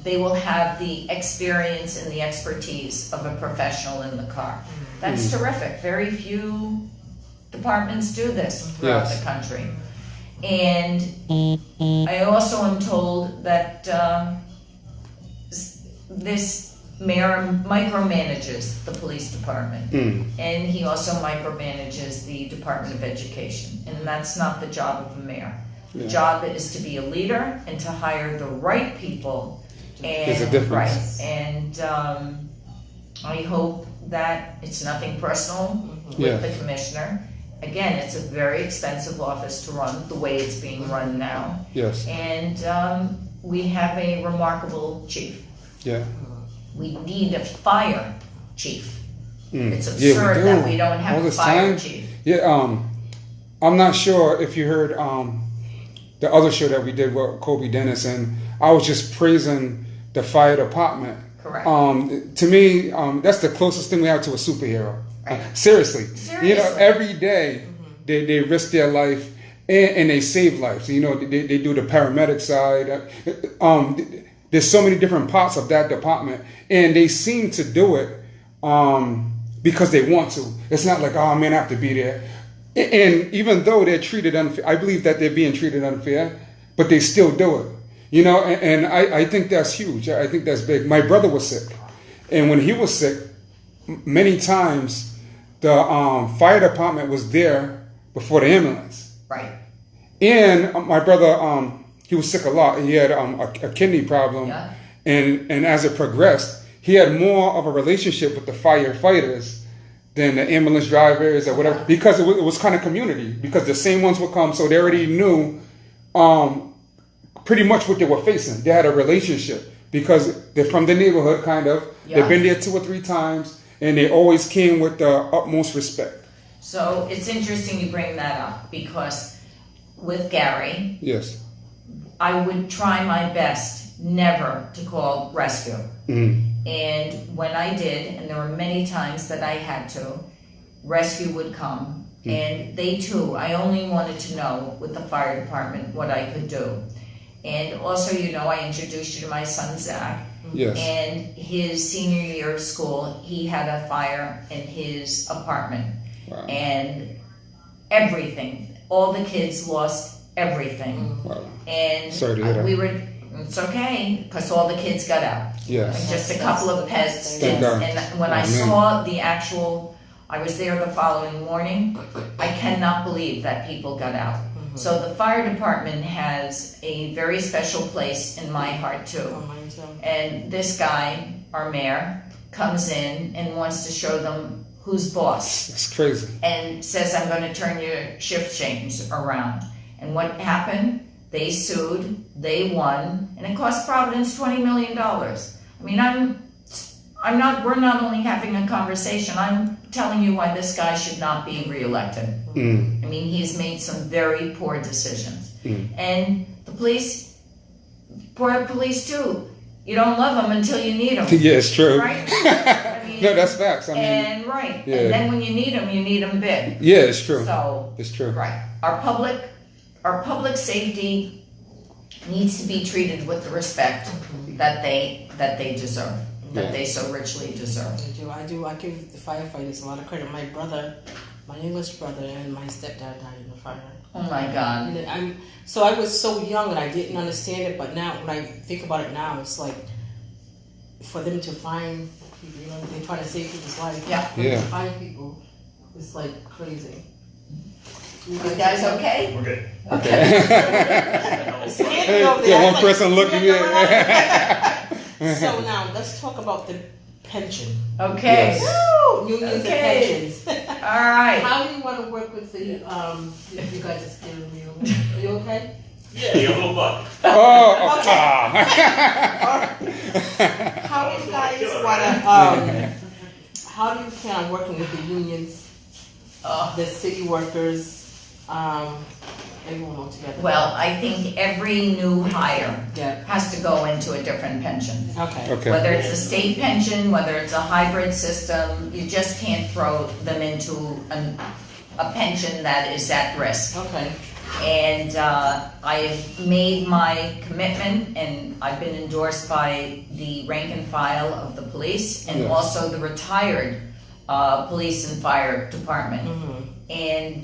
they will have the experience and the expertise of a professional in the car. That's terrific. Very few departments do this throughout the country. And I also am told that this mayor micromanages the police department, and he also micromanages the Department of Education, and that's not the job of a mayor. The job is to be a leader and to hire the right people. And, there's a difference. Right, and I hope that it's nothing personal with the commissioner. Again, it's a very expensive office to run the way it's being run now. Yes. And we have a remarkable chief. Yeah. We need a fire chief. It's Yeah, absurd that we don't have all a this fire time. chief. Yeah. I'm not sure if you heard the other show that we did with Kobe Dennis, and I was just praising the fire department. Correct. To me, that's the closest thing we have to a superhero. Right. Seriously. Seriously. You know, every day they risk their life and they save lives. You know, they do the paramedic side. There's so many different parts of that department, and they seem to do it because they want to. It's not like, oh man, I have to be there. And even though they're treated unfair, I believe that they're being treated unfair, but they still do it. You know, and I think that's huge. I think that's big. My brother was sick, and when he was sick, many times the fire department was there before the ambulance. Right. And my brother, he was sick a lot. He had a kidney problem, and as it progressed, he had more of a relationship with the firefighters than the ambulance drivers or whatever, because it was kind of community, because the same ones would come, so they already knew pretty much what they were facing. They had a relationship because they're from the neighborhood, kind of. They've been there 2 or 3 times, and they always came with the utmost respect. So it's interesting you bring that up, because with Gary, Yes. I would try my best never to call rescue. And when I did, and there were many times that I had to, rescue would come. And they too, I only wanted to know with the fire department what I could do. And also, you know, I introduced you to my son, Zach. Yes. And his senior year of school, he had a fire in his apartment. Wow. And everything, all the kids lost everything. Wow. And Sorry to hear that. we were, it's okay, because all the kids got out. Yes. And just a couple of pets. Thank God. And when I Amen. saw the actual, I was there the following morning, I cannot believe that people got out. So the fire department has a very special place in my heart too. And this guy, our mayor, comes in and wants to show them who's boss. It's crazy. And says, I'm going to turn your shift change around. And what happened? They sued, they won, and it cost Providence $20 million. I mean, we're not only having a conversation, I'm telling you why this guy should not be reelected. I mean, he's made some very poor decisions. And the police, poor police too, you don't love them until you need them. Yeah, it's true. Right? I mean, No, that's facts. I mean, and yeah. and then when you need them big. Yeah, it's true. So It's true. right, our public safety needs to be treated with the respect that they deserve, that they so richly deserve. I do. I give the firefighters a lot of credit. My brother, my English brother, and my stepdad died in the fire. Oh my God. And I was so young and I didn't understand it, but now when I think about it now, it's like for them to find people, you know, they try to save people's life. Yeah. For them to find people, it's like crazy. You guys okay? We're good. Okay. Yeah, one person looking. Yeah. So now let's talk about the pension. Okay. Yes. Woo! Unions Okay. and pensions. All right. How do you want to work with the you guys are scaring me? Are you okay? Yeah, you have a little buck. Oh, Okay. ah. How do you guys want to? How do you plan on working with the unions, the city workers, everyone all together? Well, I think every new hire Yeah. has to go into a different pension. Okay. Okay. Whether it's a state pension, whether it's a hybrid system, you just can't throw them into a pension that is at risk. Okay. And I have made my commitment, and I've been endorsed by the rank and file of the police, and Yes. also the retired police and fire department. Mm-hmm. And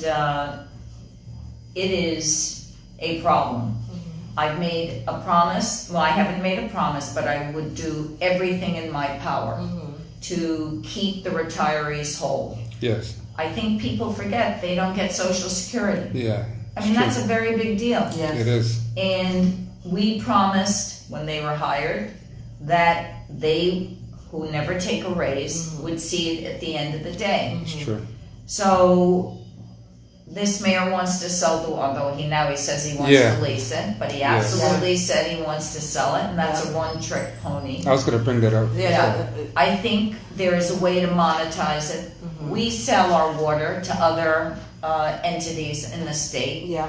it is a problem. I've made a promise, well, I haven't made a promise, but I would do everything in my power to keep the retirees whole. Yes. I think people forget they don't get Social Security. Yeah. I mean, that's a very big deal. Yes. It is. And we promised when they were hired that they, who never take a raise, would see it at the end of the day. It's true. So this mayor wants to sell the, although he says he wants Yeah. to lease it, but he Yes. absolutely said he wants to sell it, and that's a one-trick pony. I was gonna bring that up. Yeah. I think there is a way to monetize it. We sell our water to other entities in the state, Yeah.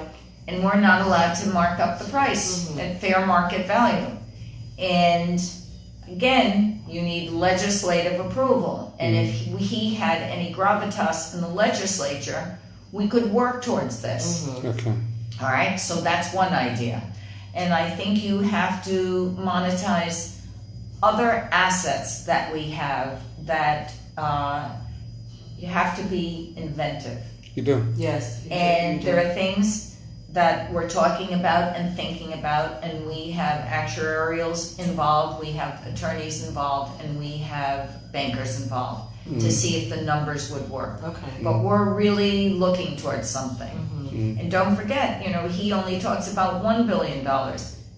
and we're not allowed to mark up the price at fair market value. And again, you need legislative approval. And if he had any gravitas in the legislature, we could work towards this. Okay. All right, so that's one idea. And I think you have to monetize other assets that we have that you have to be inventive. You do. Yes. And there are things that we're talking about and thinking about, and we have actuarials involved, we have attorneys involved, and we have bankers involved to see if the numbers would work. Okay. But we're really looking towards something. And don't forget, he only talks about $1 billion.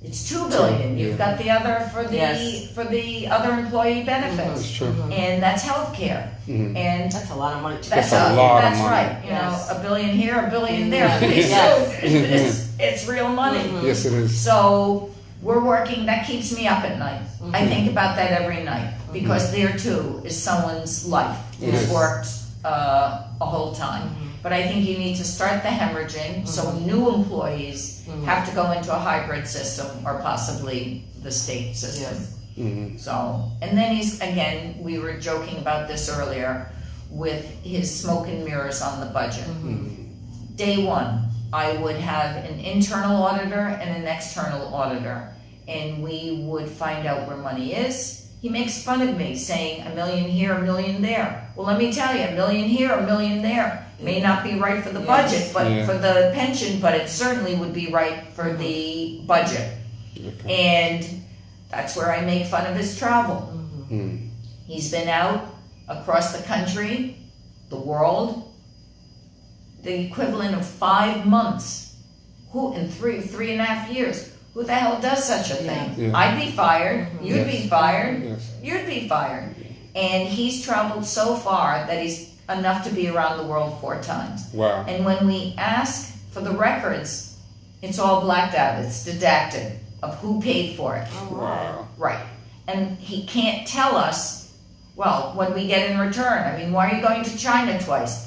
It's $2 billion. You've got the other for the Yes. for the other employee benefits, It's true. and that's healthcare. And That's a lot of money. that's a lot of that's money. right. Yes. A billion here, a billion there. Yes. It's real money. Yes, it is. So we're working. That keeps me up at night. I think about that every night because there too is someone's life It who's is. worked a whole time. But I think you need to start the hemorrhaging so new employees have to go into a hybrid system or possibly the state system. Yes. So, and then we were joking about this earlier with his smoke and mirrors on the budget. Day one, I would have an internal auditor and an external auditor, and we would find out where money is. He makes fun of me saying $1 million here, $1 million there. Well, let me tell you, $1 million here, $1 million there may not be right for the budget, but for the pension, but it certainly would be right for the budget. Okay. And that's where I make fun of his travel. He's been out across the country, the world, the equivalent of 5 months. Who in 3.5 years? Who the hell does such a thing? Yeah. I'd be fired. You'd Yes. be fired. Yes. You'd be fired. And he's traveled so far that he's enough to be around the world 4 times. Wow. And when we ask for the records, it's all blacked out. It's redacted of who paid for it. Wow. Right. And he can't tell us, well, what we get in return. I mean, why are you going to China twice?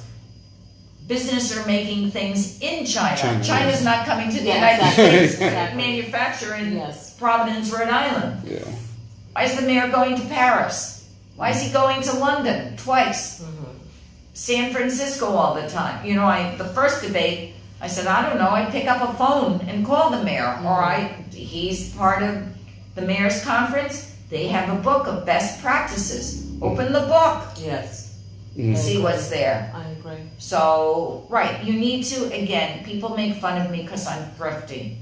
Business are making things in China. China, China's yes. not coming to the Yeah, United exactly. States to Exactly. manufacture in Yes. Providence, Rhode Island. Yeah. Why is the mayor going to Paris? Why is he going to London twice? San Francisco all the time? You know, the first debate, I said, I don't know, I pick up a phone and call the mayor. Or he's part of the mayor's conference. They have a book of best practices. Open the book. Yes. See what's there. I agree. So, right, you need to, again, people make fun of me because I'm thrifty.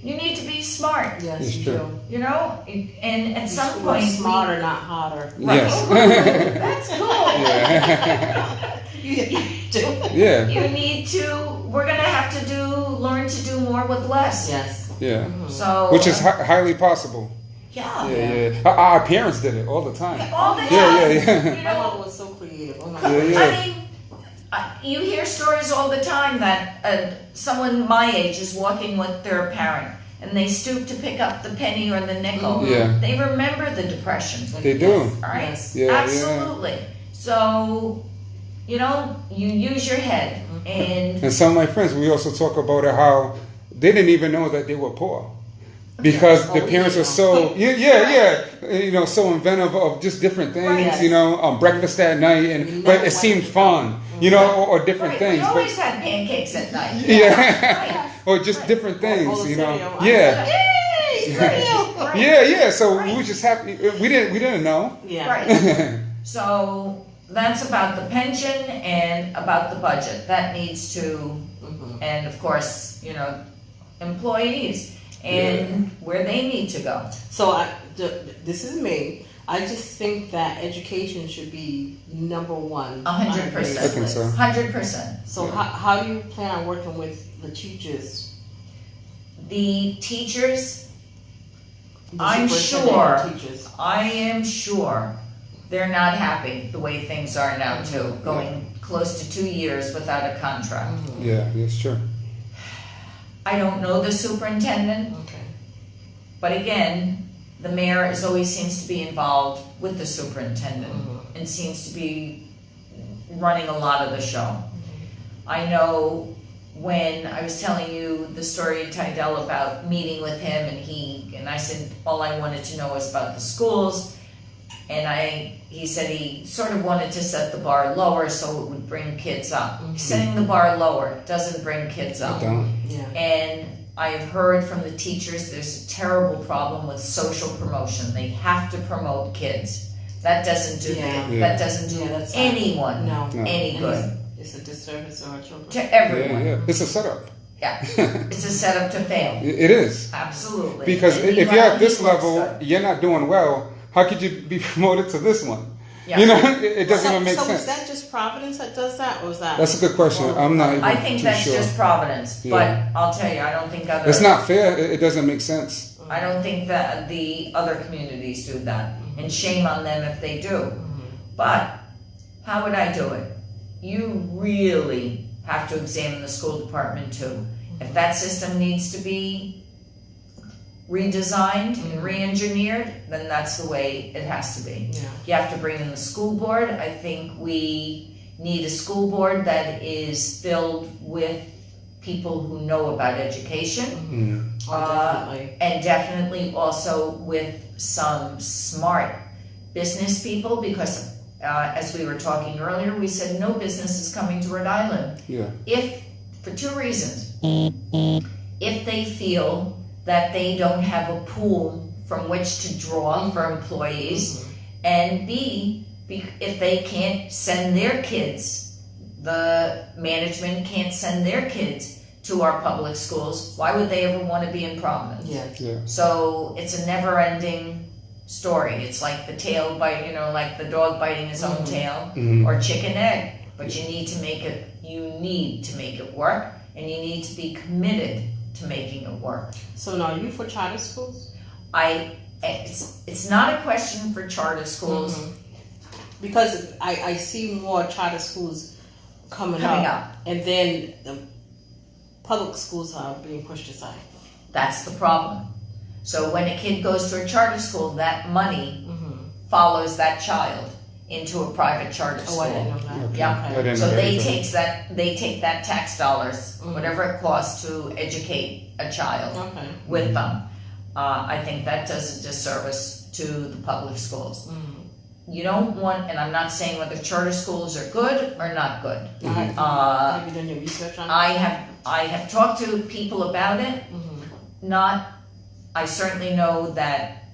You need to be smart. Yes, It's you true. do. You know, and at some point, smarter, not harder. Yes. That's cool. You do. Yeah. You need to. We're gonna have to learn to do more with less. Yes. Yeah. So, Which is highly possible. yeah. Yeah. Our parents did it all the time. All the time. Yeah. You My know, mom was so creative. Oh my Yeah, God. yeah. I mean, you hear stories all the time that someone my age is walking with their parent and they stoop to pick up the penny or the nickel. Yeah. They remember the Depression. They do. Right? Yes. Yeah, Absolutely. So, you know, you use your head and And some of my friends, we also talk about how they didn't even know that they were poor. Because the parents were so, you know, so inventive of just different things, Right. you know, breakfast at night, but it seemed fun, you know, or different right, things. we always had pancakes at night. Yeah. Or just different Or things, the you know. cereal. Yeah. Yay, cereal. Right. Yeah. So we Right. were just happy. We didn't know. Yeah. Right. So that's about the pension and about the budget. That needs to, and of course, you know, employees and where they need to go. So this is me. I just think that education should be number one. 100%. I think so. 100%. So how do you plan on working with the teachers? The teachers, The I'm superintendent sure, Teachers. I am sure they're not happy the way things are now too, going close to 2 years without a contract. Yeah, that's true. I don't know the superintendent, Okay. but again, the mayor always seems to be involved with the superintendent and seems to be running a lot of the show. I know when I was telling you the story of Tydell about meeting with him and I said all I wanted to know was about the schools, and he said he sort of wanted to set the bar lower so it would bring kids up. Setting the bar lower doesn't bring kids up. Don't. Yeah. And I have heard from the teachers there's a terrible problem with social promotion. They have to promote kids. That doesn't do that doesn't do that's anyone No. any good. It's a disservice to our children. To everyone. Yeah. It's a setup. Yeah. It's a setup to fail. It is. Absolutely. Because And if meanwhile, you're at this he looks level, good. you're not doing well. How could you be promoted to this one? Yeah. You know, it doesn't even make so sense. is that just Providence that does that, or is that? That's a good question. I'm not even I think too that's sure. just Providence. Yeah. But I'll tell you, I don't think other It's not fair. It doesn't make sense. I don't think that the other communities do that. And shame on them if they do. But how would I do it? You really have to examine the school department too. If that system needs to be redesigned and re-engineered, then that's the way it has to be. Yeah. You have to bring in the school board. I think we need a school board that is filled with people who know about education. Definitely. And definitely also with some smart business people, because as we were talking earlier, we said no business is coming to Rhode Island. Yeah. For two reasons. If they feel that they don't have a pool from which to draw for employees, and B, if they can't send their kids, the management can't send their kids to our public schools, why would they ever want to be in Providence? Yeah. So it's a never-ending story. It's like the tail bite, you know, like the dog biting his own tail, or chicken egg. But you need to make it work, and you need to be committed to making it work. So now, are you for charter schools? It's not a question for charter schools. Because I see more charter schools coming up, and then the public schools are being pushed aside. That's the problem. So when a kid goes to a charter school, that money follows that child into a private charter school. Oh, I didn't know that. Okay. Yeah. I didn't So know that they either. take that tax dollars, whatever it costs to educate a child Okay. with them. I think that does a disservice to the public schools. You don't want, and I'm not saying whether charter schools are good or not good. Have you done your research on it? I have talked to people about it. I certainly know that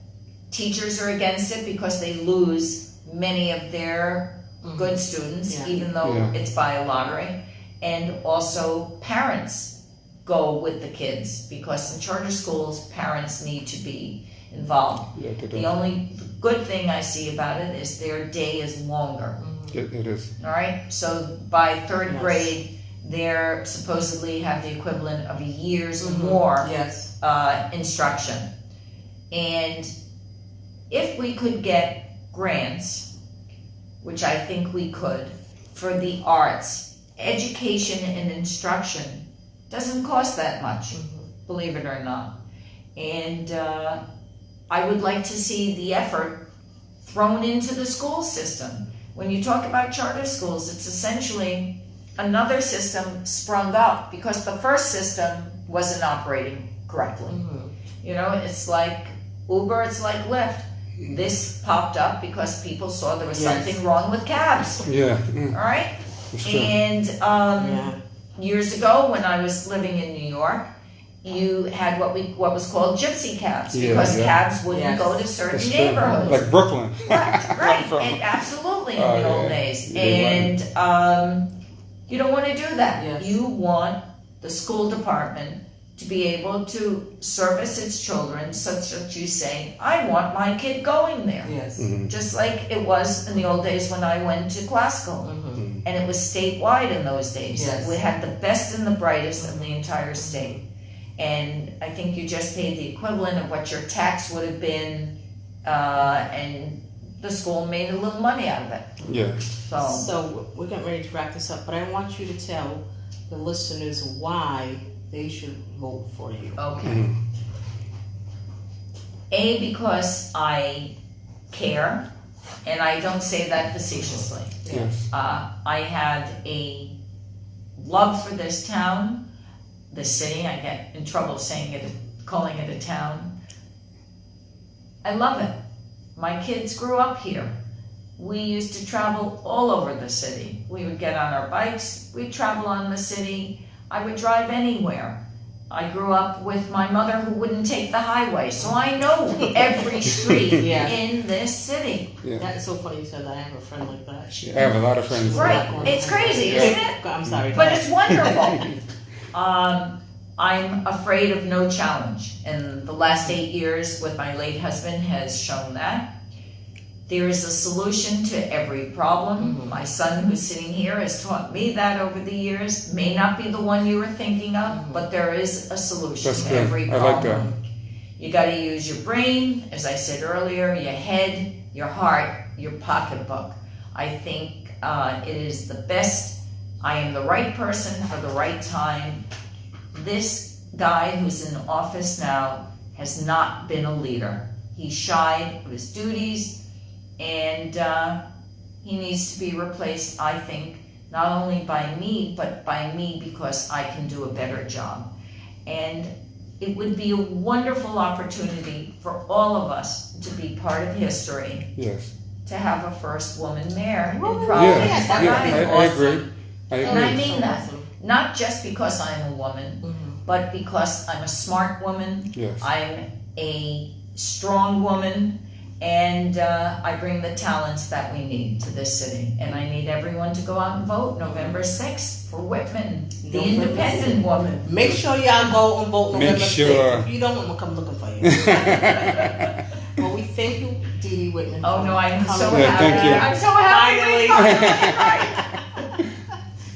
teachers are against it because they lose many of their good students, even though it's by a lottery. And also parents go with the kids because in charter schools, parents need to be involved. The only good thing I see about it is their day is longer. It is. All right, so by third grade, they're supposedly have the equivalent of a year's more instruction. And if we could get grants, which I think we could, for the arts, education and instruction doesn't cost that much, believe it or not. And I would like to see the effort thrown into the school system. When you talk about charter schools, it's essentially another system sprung up because the first system wasn't operating correctly. You know, it's like Uber, it's like Lyft. This popped up because people saw there was something wrong with cabs. All right? And years ago when I was living in New York, you had what was called gypsy cabs because cabs wouldn't go to certain neighborhoods. Like Brooklyn. Right. And absolutely in the old days. And you don't want to do that. You want the school department to be able to service its children such that you say, I want my kid going there. Just like it was in the old days when I went to classical. And it was statewide in those days. We had the best and the brightest in the entire state. And I think you just paid the equivalent of what your tax would have been, and the school made a little money out of it. So we're getting ready to wrap this up, but I want you to tell the listeners why they should vote for you. Okay. A, because I care, and I don't say that facetiously. I have a love for this town. The city, I get in trouble calling it a town. I love it. My kids grew up here. We used to travel all over the city. We would get on our bikes, we'd travel on the city. I would drive anywhere. I grew up with my mother who wouldn't take the highway, so I know every street in this city. That's so funny you said that. I have a friend like that. I have a lot of friends. Right, it's crazy, isn't it? I'm sorry. But it's wonderful. I'm afraid of no challenge, and the last 8 years with my late husband has shown that. There is a solution to every problem. My son, who's sitting here, has taught me that over the years. May not be the one you were thinking of, but there is a solution to every problem. I like that. You got to use your brain, as I said earlier, your head, your heart, your pocketbook. I think it is the best. I am the right person for the right time. This guy who's in office now has not been a leader. He shied of his duties, and he needs to be replaced, I think, not only by me, but by me because I can do a better job. And it would be a wonderful opportunity for all of us to be part of history. To have a first woman mayor in Providence. I agree. And I mean that. Not just because I'm a woman, but because I'm a smart woman, I'm a strong woman, and I bring the talents that we need to this city. And I need everyone to go out and vote November 6th for Whitman, the independent woman. Make sure y'all go and vote November 6th. If you don't, I'm going to come looking for you. Well, we thank you, Dee Dee Whitman. Oh, no, I'm so happy. Thank you. I'm so happy.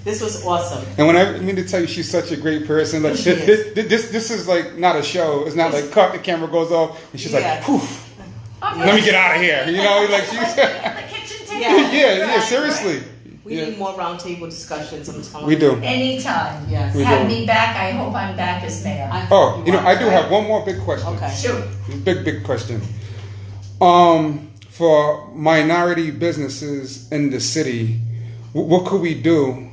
This was awesome. And when I mean to tell you, she's such a great person. Like this is like not a show. It's not like cut, the camera goes off, and she's like, whew, let me get out of here. You know, like she's the kitchen table. Seriously. We need more roundtable discussions. I'm telling we do. Anytime. Yes. Have me back. I hope I'm back as mayor. I do have one more big question. Okay. Sure. Big question. For minority businesses in the city, what could we do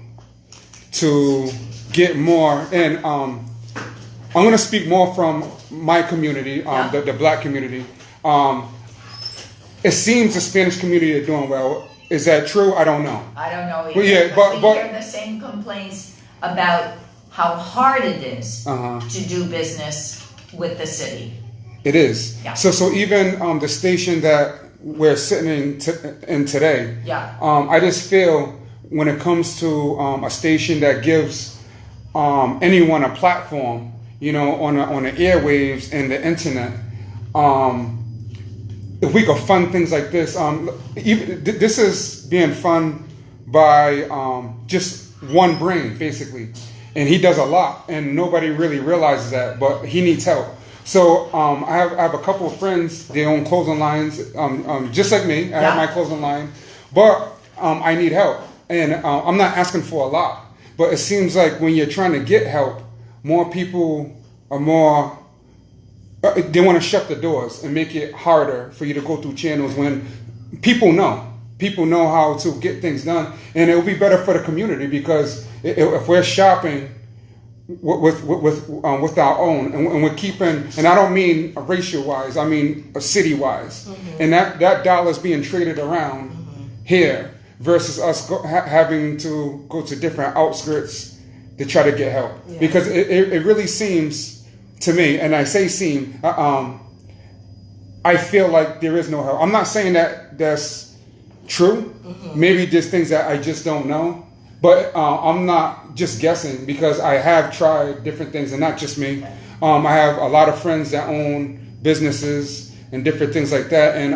to get more? And I'm going to speak more from my community, the black community. It seems the Spanish community are doing well. Is that true? I don't know. I don't know either. Well, yeah, we hear the same complaints about how hard it is to do business with the city. It is. Yeah. So even the station that we're sitting in today, I just feel when it comes to a station that gives anyone a platform, on the airwaves and the internet, if we could fund things like this, this is being funded by just one brain, basically. And he does a lot, and nobody really realizes that, but he needs help. So I have a couple of friends, they own clothing lines, just like me. I have my clothing line, but I need help. And I'm not asking for a lot, but it seems like when you're trying to get help, more people are they want to shut the doors and make it harder for you to go through channels when people know how to get things done, and it will be better for the community because if we're shopping with our own, and we're keeping, and I don't mean racial wise, I mean city wise, and that dollar's being traded around here versus us having to go to different outskirts to try to get help, because it really seems to me, and I say seem, I feel like there is no help. I'm not saying that that's true. Maybe there's things that I just don't know. But I'm not just guessing because I have tried different things, and not just me. I have a lot of friends that own businesses and different things like that. And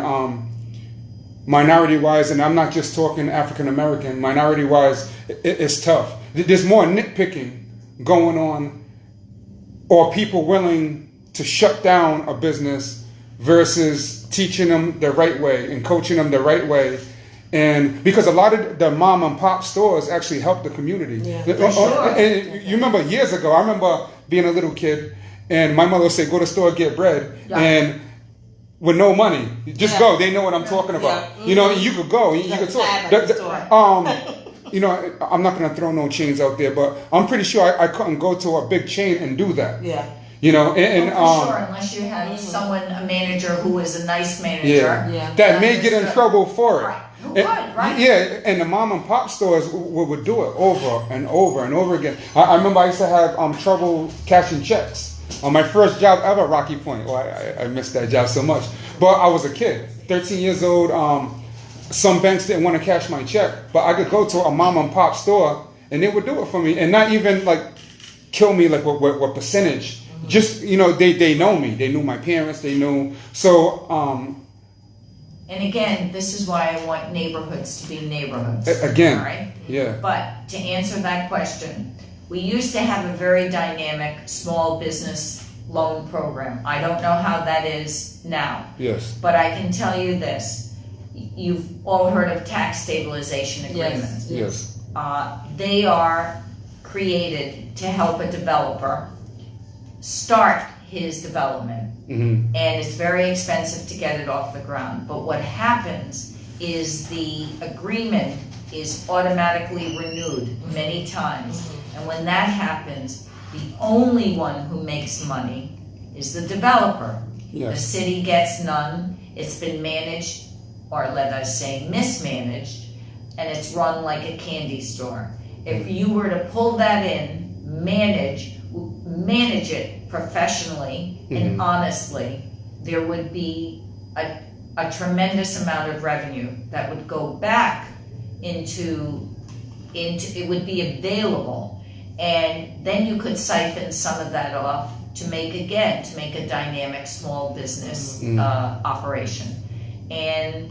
minority-wise, and I'm not just talking African-American, minority-wise, it's tough. There's more nitpicking going on, or people willing to shut down a business versus teaching them the right way and coaching them the right way. And because a lot of the mom and pop stores actually help the community. And you remember years ago, I remember being a little kid and my mother would say, go to the store, get bread. And with no money, just go. They know what I'm talking about. You could go. You could talk. I'm not going to throw no chains out there, but I'm pretty sure I couldn't go to a big chain and do that. For sure, unless you have a manager who is a nice manager. That may get in trouble for it. Right. Who would, right? Yeah, and the mom and pop stores would do it over and over and over again. I remember I used to have trouble cashing checks. My first job ever, Rocky Point. Well, I missed that job so much. But I was a kid, 13 years old. Some banks didn't want to cash my check, but I could go to a mom and pop store and they would do it for me, and not even like kill me like what percentage. Just they know me. They knew my parents. They knew. So. And again, this is why I want neighborhoods to be neighborhoods. Again, all right? Yeah. But to answer that question, we used to have a very dynamic small business loan program. I don't know how that is now. Yes. But I can tell you this. You've all heard of tax stabilization agreements. Yes. They are created to help a developer start his development. And it's very expensive to get it off the ground. But what happens is the agreement is automatically renewed many times. And when that happens, the only one who makes money is the developer. The city gets none. It's been managed, or let us say mismanaged, and it's run like a candy store. If you were to pull that in, manage it professionally and honestly, there would be a tremendous amount of revenue that would go back into it would be available, and then you could siphon some of that off to make a dynamic small business operation. And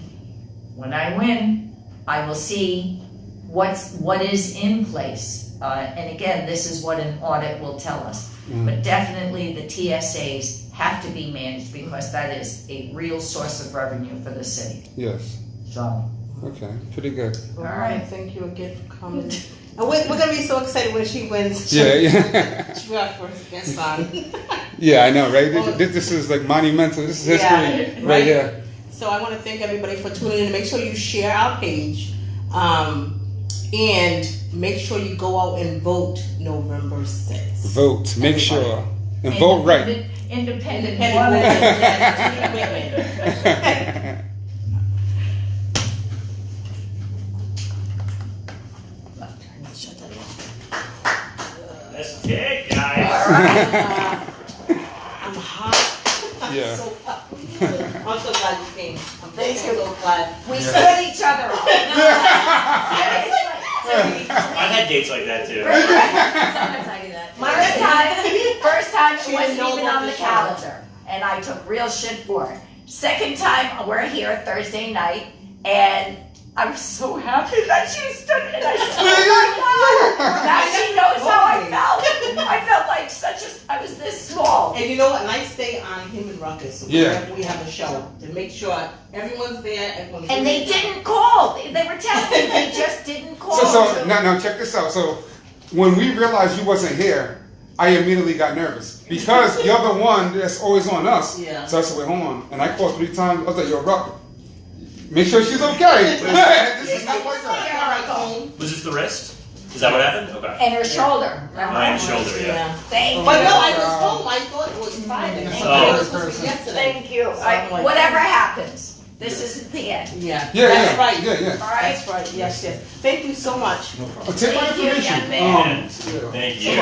when I win, I will see what is in place. And again, this is what an audit will tell us. But definitely the TSAs have to be managed because that is a real source of revenue for the city. Yes. So. Okay, pretty good. All right, thank you again for coming. And we're going to be so excited when she wins. Yeah. She got first guest on. Yeah, I know, right? This is like monumental. This is history right here. So I want to thank everybody for tuning in. Make sure you share our page. And make sure you go out and vote November 6th. Vote. Make sure. And vote right. Independent Independent woman. woman, yes, Dee Dee Whitman. Shut that off. That's it, guys. I'm hot. I'm Yeah. so hot. I'm so glad you came. I'm so glad. We stood each other up. I've had dates like that too. Sometimes I do that. First time She it wasn't didn't know even about on the the show. calendar, and I took real shit for it. Second time, we're here Thursday night, and I was so happy that she stood and I said, oh my God. Now she knows how I felt. I felt like I was this small. And you know what? Nice day on Human Ruckus. Yeah. Whenever we have a show to make sure everyone's there. Everyone's And they didn't call. They were telling me they just didn't call. So now check this out. So when we realized you wasn't here, I immediately got nervous because you're the one that's always on us. Yeah. So I said, wait, hold on. And I called 3 times. I was like, yo, Ruck, make sure she's okay. This is not like that. Was this the wrist? Is that what happened? Okay. And her shoulder. My shoulder, yeah. Thank you. But no, I was home. I thought it was Friday. Oh. It was supposed to be yesterday. Thank you. So I'm like- Whatever happens, this isn't the end. Yeah. Yeah, That's yeah, right. yeah. All right? That's right. Yes, yes. Thank you so much. Take my Thank you, information. young man. Yeah. Thank you.